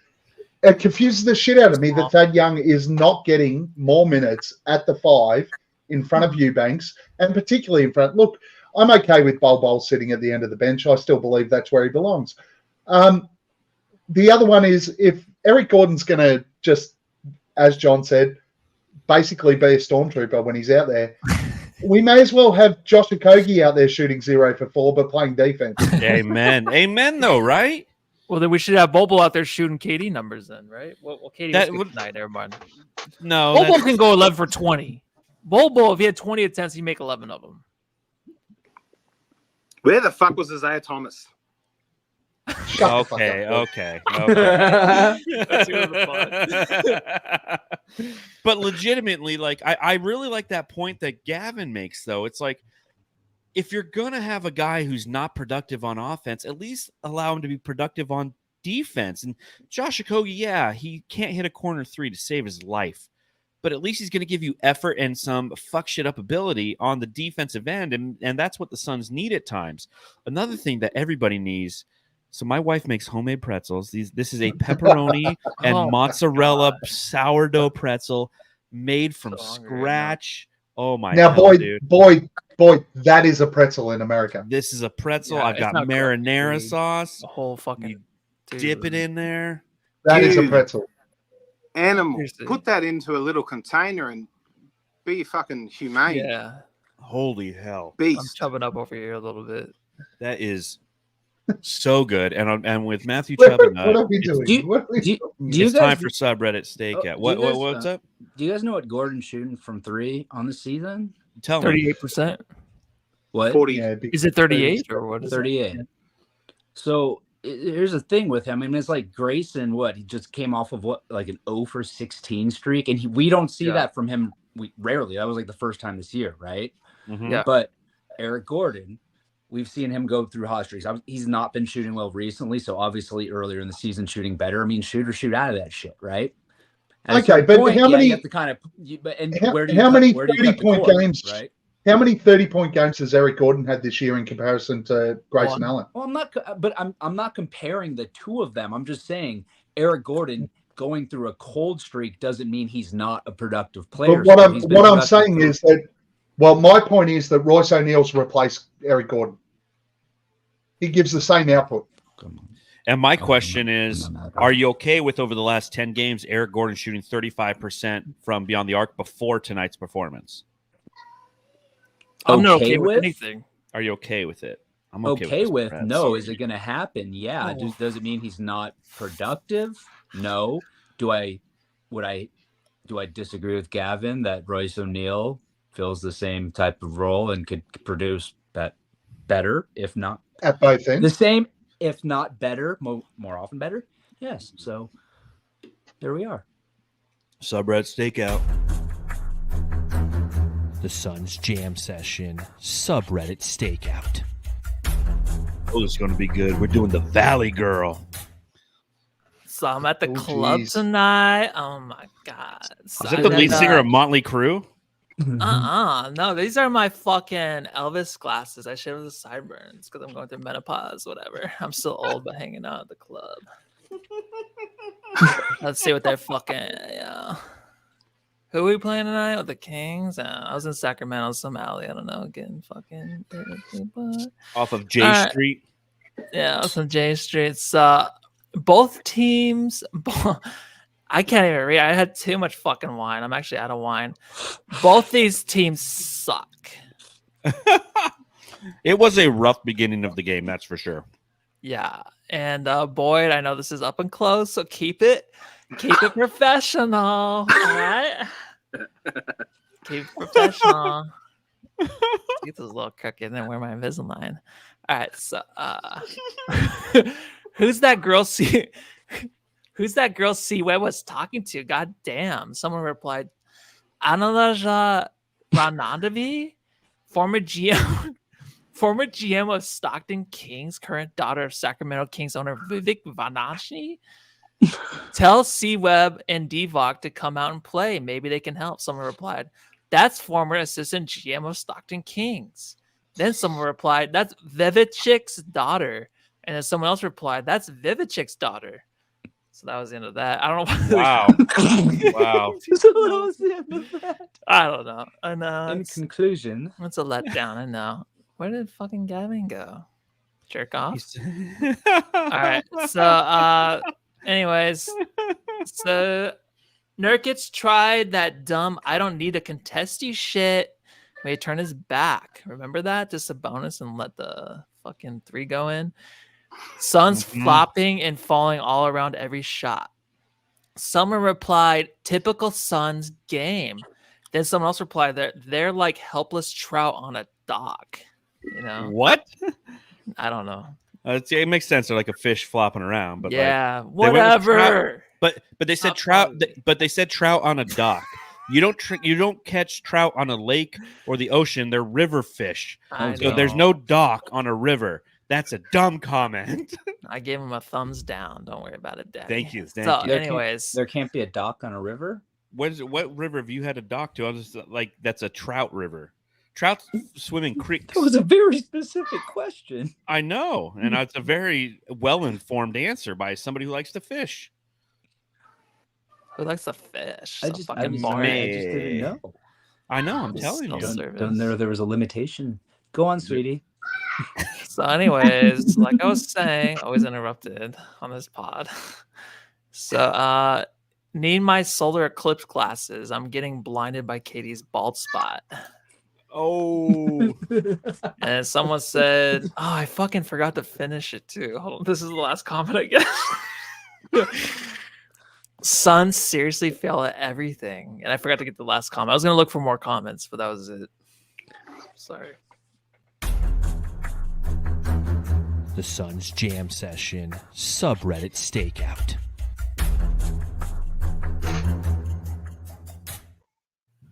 it confuses the shit out of me that Thad Young is not getting more minutes at the 5 in front of Eubanks, and particularly in front. Look, I'm okay with Bol sitting at the end of the bench. I still believe that's where he belongs. The other one is if Eric Gordon's going to just, as John said, basically be a stormtrooper when he's out there, we may as well have Josh Okogie out there shooting 0 for 4 but playing defense. Amen though, right? Well, then we should have Bol out there shooting KD numbers then, right? Well, KD was good tonight, never mind. No. Bol can go 11 for 20. Bol, if he had 20 attempts, he'd make 11 of them. Where the fuck was Isaiah Thomas? Okay. But legitimately, like, I really like that point that Gavin makes, though. It's like, if you're going to have a guy who's not productive on offense, at least allow him to be productive on defense. And Josh Okogie, he can't hit a corner 3 to save his life, but at least he's going to give you effort and some fuck shit up ability on the defensive end. And that's what the Suns need at times. Another thing that everybody needs. So my wife makes homemade pretzels. This is a pepperoni and mozzarella sourdough pretzel made from scratch. Oh my! Now, Boyd, that is a pretzel in America. This is a pretzel. Yeah, I've got marinara sauce. The whole fucking dip it in there. That is a pretzel. Animal, put that into a little container and be fucking humane. Yeah. Holy hell! Beast. I'm chubbing up over here a little bit. That is so good, and with Matthew chubbing up, what are we doing? It's time for subreddit stakeout. What's up? Do you guys know what Gordon's shooting from 3 on the season? Tell me. 38%. What? 40. Yeah, is it 38 or what? 38. So here's the thing with him. I mean, it's like Grayson. He just came off of like an 0 for 16 streak, and we don't see that from him. We rarely. That was like the first time this year, right? Mm-hmm. Yeah. But Eric Gordon, we've seen him go through hot streaks. He's not been shooting well recently, so obviously earlier in the season shooting better. I mean, shoot out of that shit, right? Okay, but how many? You have to kind of. How many 30-point games? Right? How many 30-point games has Eric Gordon had this year in comparison to Grayson Allen? Well, I'm not comparing the two of them. I'm just saying Eric Gordon going through a cold streak doesn't mean he's not a productive player. But what I'm saying is that, well, my point is that Royce O'Neal's replaced Eric Gordon. He gives the same output. And my question is, are you okay with over the last 10 games, Eric Gordon shooting 35% from beyond the arc before tonight's performance? I'm not okay with anything. Are you okay with it? I'm okay with no. Is it going to happen? Yeah. Does it mean he's not productive? No. Do I disagree with Gavin that Royce O'Neal fills the same type of role and could produce better, if not at both ends? The same, if not better, more often better. Yes. So there we are. Subreddit Stakeout. The Suns Jam Session Subreddit Stakeout. Oh, it's going to be good. We're doing the Valley Girl. So I'm at the club tonight. Oh my god! Is that the lead singer of Motley Crue? No, these are my fucking Elvis glasses. I shave with the sideburns because I'm going through menopause, whatever. I'm still old, but hanging out at the club. Let's see what they're fucking. Yeah. Who are we playing tonight? With the Kings? I was in Sacramento, some alley. I don't know, getting fucking off of J Street. Yeah, off of J Street. Both teams. I can't even read. I had too much fucking wine. I'm actually out of wine. Both these teams suck. It was a rough beginning of the game, that's for sure. Yeah, and Boyd, I know this is up and close, so keep it professional. All right, keep it professional. Get this little cookie and then wear my Invisalign. All right, so who's that girl? Who's that girl C-Web was talking to? God damn. Someone replied, Analaja Ranandavi, former GM of Stockton Kings, current daughter of Sacramento Kings owner Vivek Vanashni. Tell C-Web and Divock to come out and play. Maybe they can help. Someone replied, that's former assistant GM of Stockton Kings. Then someone replied, that's Vivek's daughter. And then someone else replied, that's Vivek's daughter. So that was the end of that. I don't know. Wow. Wow. So that was the end of that. I don't know. I know. In conclusion, it's a letdown. I know. Where did fucking Gavin go? Jerk off. All right. So, anyways, so Nurkic tried that dumb I don't need a contesty shit when he turned his back. Remember that? Just a bonus and let the fucking three go in. Suns flopping and falling all around every shot. Someone replied, typical Suns game. Then someone else replied, they're like helpless trout on a dock. You know what? I don't know. It makes sense. They're like a fish flopping around, but yeah, whatever. But they said trout. But they said trout on a dock. You don't catch trout on a lake or the ocean. They're river fish. So there's no dock on a river. That's a dumb comment. I gave him a thumbs down. Don't worry about it, Daddy. Thank you. Anyways, there can't be a dock on a river. What river have you had a dock to? I was just like, that's a trout river. Trout swim in creeks. That was a very specific question. I know, and it's a very well-informed answer by somebody who likes to fish. Who likes to fish? I just didn't know. I know. I'm telling you. Don't know there was a limitation. Go on, sweetie. So, anyways, like I was saying, always interrupted on this pod. So, need my solar eclipse glasses. I'm getting blinded by Katie's bald spot. Oh. And someone said, oh, I fucking forgot to finish it too. Hold on. This is the last comment I get. Suns seriously fail at everything. And I forgot to get the last comment. I was going to look for more comments, but that was it. Sorry. The Suns Jam Session subreddit stakeout.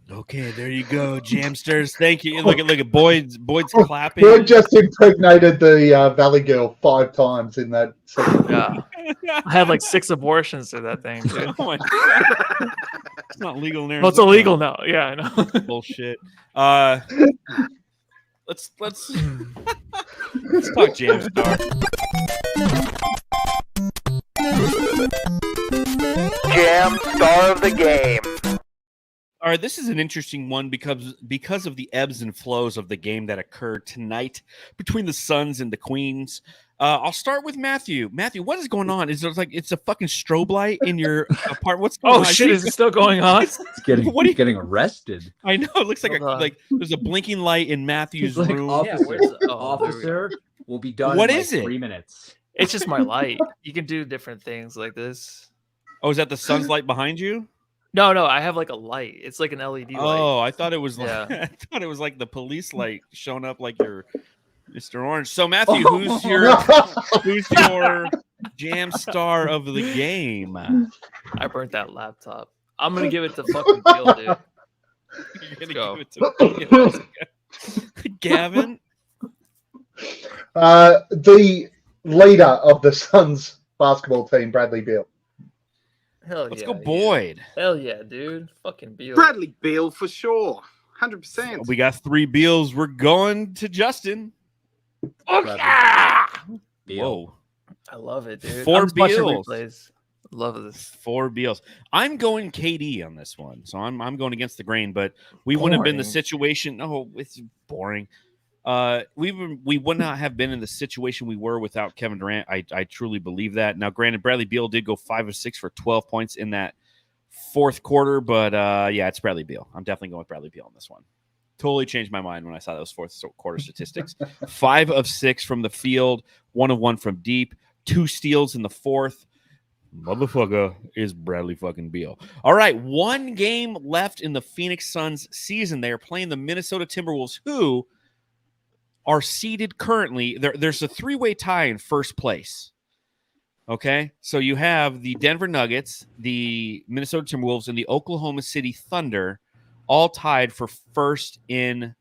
Okay, there you go, Jamsters. Thank you. Look at Boyd's clapping. Boyd just impregnated the Valley Girl 5 times in that segment. Yeah. I had like 6 abortions through that thing, too. Oh my God. It's not legal in Arizona. Well, it's illegal now. Yeah, I know. Bullshit. Let's talk Jamstar. Jam Star of the Game. All right, this is an interesting one because of the ebbs and flows of the game that occurred tonight between the Suns and the Queens. I'll start with Matthew. Matthew, what is going on? Is there like it's a fucking strobe light in your apartment? What's going on? Oh shit! Is it still going on? It's getting arrested. I know. It looks like there's a blinking light in Matthew's room. Officer will be done. What in is it? 3 minutes. It's just my light. You can do different things like this. Oh, is that the Sun's light behind you? No, I have like a light. It's like an LED light. Oh, I thought it was like I thought it was like the police light showing up like your Mr. Orange. So Matthew, who's your jam star of the game? I burnt that laptop. I'm gonna give it to fucking Beal, dude. You're gonna give it to Gavin? The leader of the Suns basketball team, Bradley Beal. Hell Let's yeah, go, Boyd. Hell yeah, dude. Fucking Beal. Bradley Beal for sure. 100%. We got 3 Beals. We're going to Justin. Okay. Whoa. I love it, dude. 4 I'm just watching Beals. replays. Love this. 4 Beals. I'm going KD on this one, so I'm going against the grain. But we wouldn't have been in the situation. No, it's boring. We would not have been in the situation we were without Kevin Durant. I truly believe that. Now, granted, Bradley Beal did go 5 of 6 for 12 points in that fourth quarter, but yeah, it's Bradley Beal. I'm definitely going with Bradley Beal on this one. Totally changed my mind when I saw those fourth quarter statistics. 5 of 6 from the field, 1 of 1 from deep, 2 steals in the fourth. Motherfucker is Bradley fucking Beal. All right, 1 game left in the Phoenix Suns season. They are playing the Minnesota Timberwolves, who are seeded currently. There's a 3-way tie in first place. Okay, so you have the Denver Nuggets, the Minnesota Timberwolves, and the Oklahoma City Thunder all tied for first in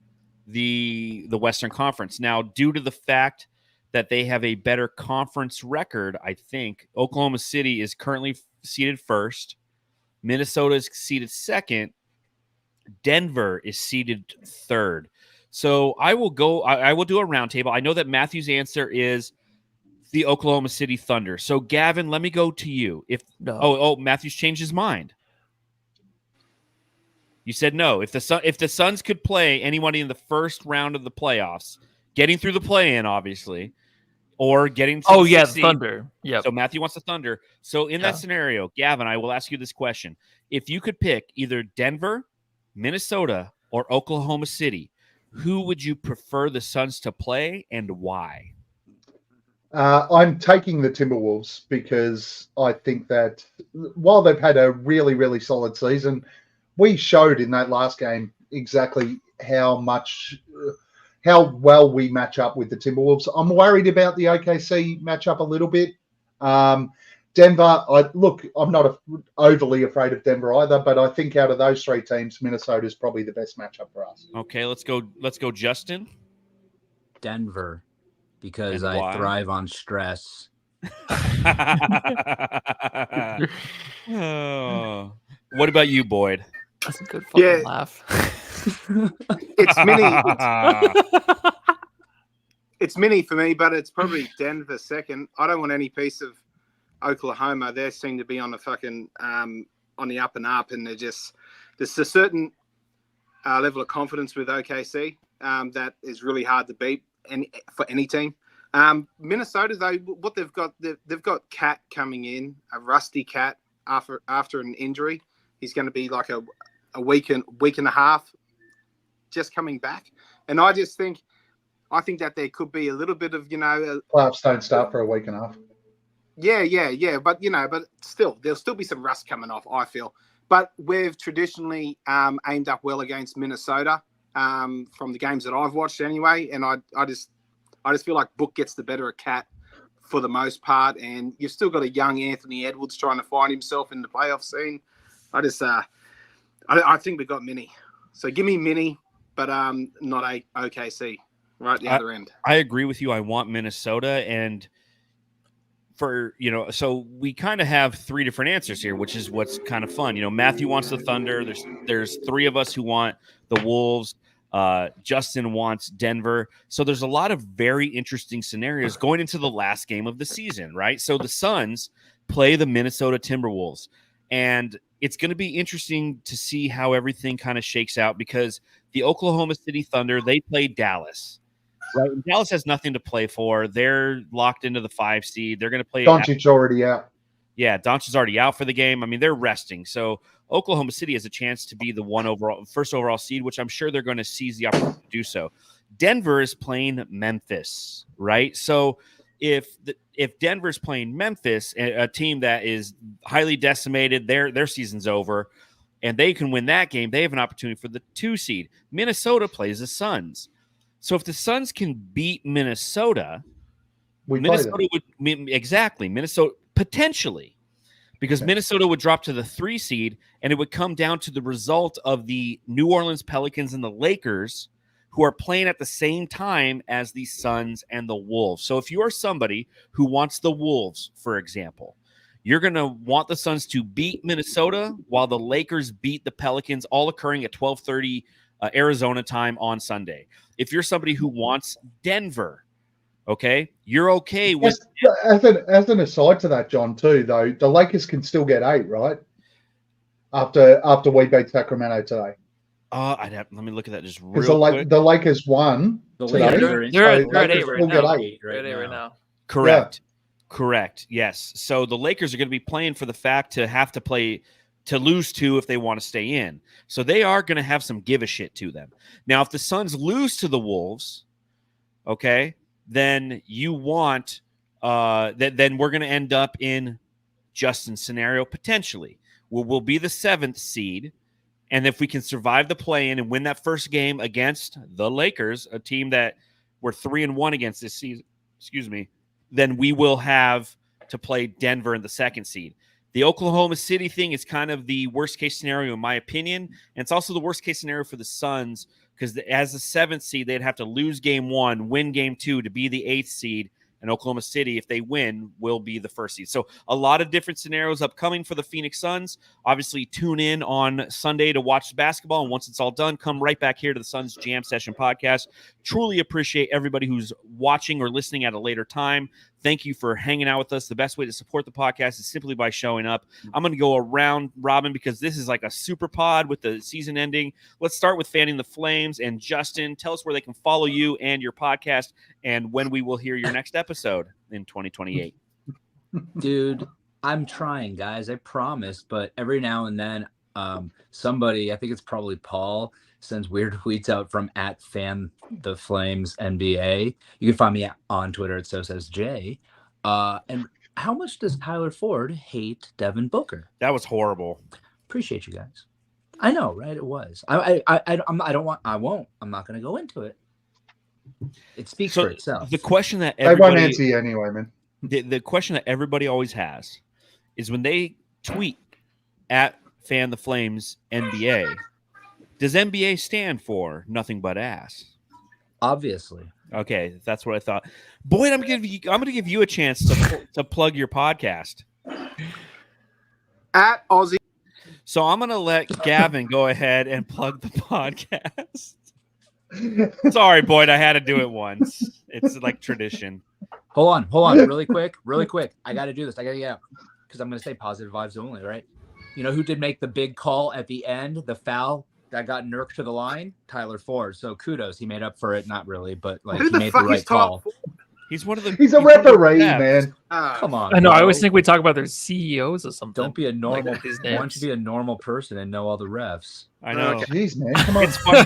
the Western Conference. Now, due to the fact that they have a better conference record, I think Oklahoma City is currently seeded first. Minnesota is seeded second. Denver is seeded third. So I will do a roundtable. I know that Matthew's answer is the Oklahoma City Thunder. So Gavin, let me go to you. Matthew's changed his mind. You said no. If the Suns could play anybody in the first round of the playoffs, getting through the play-in, obviously, or getting to the Thunder. Yeah. So Matthew wants the Thunder. So in that scenario, Gavin, I will ask you this question: if you could pick either Denver, Minnesota, or Oklahoma City, who would you prefer the Suns to play and why? I'm taking the Timberwolves because I think that while they've had a really, really solid season, we showed in that last game exactly how well we match up with the Timberwolves. I'm worried about the OKC matchup a little bit. Denver, I'm not overly afraid of Denver either, but I think out of those 3 teams, Minnesota is probably the best matchup for us. Okay, let's go, Justin. Denver, because I thrive on stress. Oh. What about you, Boyd? That's a good fucking laugh. It's mini. It's mini for me, but it's probably Denver second. I don't want any piece of Oklahoma. They seem to be on the fucking on the up and up, and there's a certain level of confidence with OKC that is really hard to beat for any team. Minnesota, though, what they've got Cat coming in, a rusty Cat after an injury. He's going to be like a week and a half just coming back, and I think that there could be a little bit of playoffs don't start for a week and a half. Yeah, but still there'll still be some rust coming off, I feel. But we've traditionally aimed up well against Minnesota from the games that I've watched anyway, and I just feel like Book gets the better of Cat for the most part, and you've still got a young Anthony Edwards trying to find himself in the playoff scene. I think we've got Mini. So give me Mini, but not OKC right at the other end. I agree with you. I want Minnesota, and so we kind of have 3 different answers here, which is what's kind of fun. Matthew wants the Thunder. There's 3 of us who want the Wolves. Justin wants Denver. So there's a lot of very interesting scenarios going into the last game of the season, right? So the Suns play the Minnesota Timberwolves, and it's going to be interesting to see how everything kind of shakes out because the Oklahoma City Thunder, they play Dallas, right? And Dallas has nothing to play for. They're locked into the 5 seed. They're going to play. Doncic already out. Yeah, Doncic's already out for the game. I mean, they're resting. So Oklahoma City has a chance to be the first overall seed, which I'm sure they're going to seize the opportunity to do so. Denver is playing Memphis, right? So if Denver's playing Memphis, a team that is highly decimated, their season's over, and they can win that game, they have an opportunity for the 2 seed. Minnesota plays the Suns. So if the Suns can beat Minnesota, Minnesota potentially, because Minnesota would drop to the 3 seed, and it would come down to the result of the New Orleans Pelicans and the Lakers, who are playing at the same time as the Suns and the Wolves. So if you are somebody who wants the Wolves, for example, you're going to want the Suns to beat Minnesota while the Lakers beat the Pelicans, all occurring at 12:30 Arizona time on Sunday. If you're somebody who wants Denver, okay, you're okay with. As an aside to that, John, too, though, the Lakers can still get 8, right? After we beat Sacramento today. Let me look at that just real quick. The Lakers won today. They're at 8 right now. They're at 8 right now. Correct. Yeah. Correct. Yes. So the Lakers are going to be playing for the fact to have to play to lose 2 if they want to stay in. So they are going to have some give a shit to them. Now, if the Suns lose to the Wolves, okay, then you want then we're going to end up in Justin's scenario potentially. We'll be the 7th seed. And if we can survive the play-in and win that first game against the Lakers, a team that we're 3-1 against this season, then we will have to play Denver in the 2nd seed. The Oklahoma City thing is kind of the worst-case scenario, in my opinion. And it's also the worst-case scenario for the Suns because as the 7th seed, they'd have to lose game 1, win game 2 to be the 8th seed. And Oklahoma City, if they win, will be the 1st seed. So a lot of different scenarios upcoming for the Phoenix Suns. Obviously, tune in on Sunday to watch the basketball. And once it's all done, come right back here to the Suns Jam Session podcast. Truly appreciate everybody who's watching or listening at a later time. Thank you for hanging out with us. The best way to support the podcast is simply by showing up. I'm going to go around Robin because this is like a super pod with the season ending. Let's start with Fanning the Flames. And Justin, tell us where they can follow you and your podcast and when we will hear your next episode in 2028. Dude, I'm trying, guys. I promise. But every now and then, somebody, I think it's probably Paul, sends weird tweets out from @FanTheFlamesNBA. You can find me on Twitter at So Says Jay. And how much does Tyler Ford hate Devin Booker? That was horrible. Appreciate you guys. I know, right? It was. I'm not going to go into it. It speaks for itself. The question that I won't answer you anyway, man. The question that everybody always has is when they tweet @FanTheFlamesNBA. Does NBA stand for nothing but ass? Obviously. Okay, that's what I thought. Boyd, I'm going to give you a chance to plug your podcast. @Aussie. So I'm going to let Gavin go ahead and plug the podcast. Sorry, Boyd, I had to do it once. It's like tradition. Hold on, really quick. I got to do this. I got to get out because I'm going to say positive vibes only, right? You know who did make the big call at the end, the foul that got Nurk to the line? Tyler Ford. So kudos. He made up for it. Not really, but like he made the right call. He's one of the. He's a referee, man. Come on. I know. I always think we talk about their CEOs or something. Don't be a normal. Why don't you be a normal person and know all the refs? I know. Jeez, man. Come on. It's funny.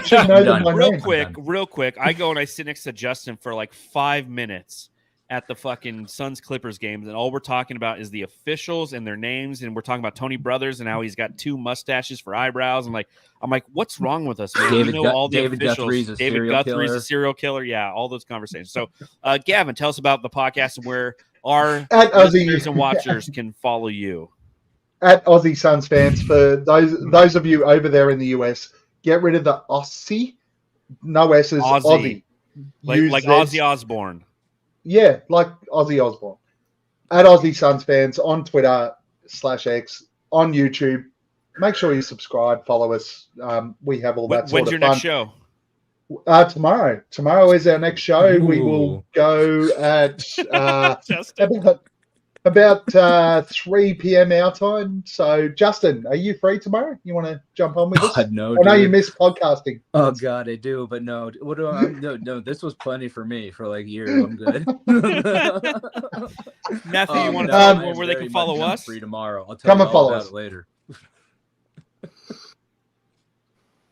Real quick. I go and I sit next to Justin for like 5 minutes at the fucking Suns Clippers games, and all we're talking about is the officials and their names, and we're talking about Tony Brothers and how he's got 2 mustaches for eyebrows. I'm like, what's wrong with us, man? David, you know all the David officials. David Guthrie's a serial killer. Yeah, all those conversations. So, Gavin, tell us about the podcast and where our listeners and watchers can follow you. @Aussie Suns Fans. For those of you over there in the US, get rid of the Aussie. No S's. Aussie. Like Ozzy Osbourne. Yeah, like Ozzy Osbourne. @Aussie Suns Fans on Twitter /X, on YouTube. Make sure you subscribe, follow us. We have all that sort of fun. When's your next show? Tomorrow. Tomorrow is our next show. Ooh. We will go at about 3 p.m. our time. So, Justin, are you free tomorrow? You want to jump on with us? No, I know you miss podcasting. Oh God, I do, but no. What do I? No. This was plenty for me for like years. I'm good. Matthew, you want to tell them where they can follow us? Free tomorrow. I'll tell you all about it later.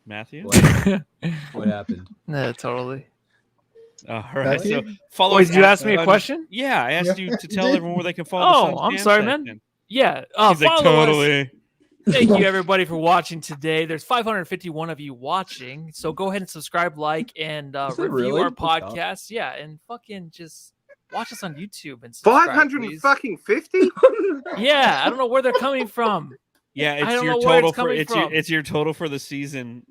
Matthew, what happened? No, totally. All right. So follow. Did you ask me a question? Yeah, I asked you to tell everyone where they can follow. I'm sorry, man. Yeah. He's like, totally. Us. Thank you, everybody, for watching today. There's 551 of you watching, so go ahead and subscribe, like, and review our podcast. Yeah, and fucking just watch us on YouTube and subscribe. 550? Yeah, I don't know where they're coming from. Yeah, it's your total for it's your total for the season.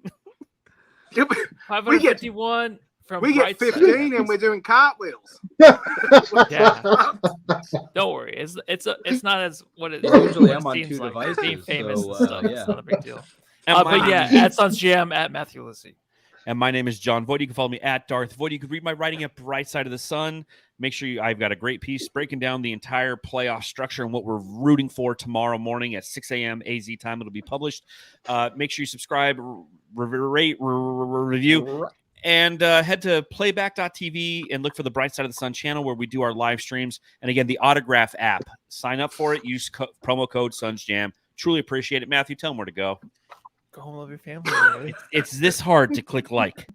551. We get 15 and we're doing cartwheels. Yeah. Don't worry. It's not as what it usually I'm on 2 like devices. Being famous so, and stuff. yeah. It's not a big deal. But yeah, @SunsJam @Matthew Lissy. And my name is John Void. You can follow me at Darth Void. You can read my writing at Bright Side of the Sun. Make sure I've got a great piece breaking down the entire playoff structure and what we're rooting for tomorrow morning at 6 a.m. AZ time. It'll be published. Make sure you subscribe, rate, review, and head to playback.tv and look for the Bright Side of the Sun channel where we do our live streams. And again, the Autograph app. Sign up for it. Use promo code SunsJam. Truly appreciate it. Matthew, tell them where to go. Go home, love your family. It's this hard to click like.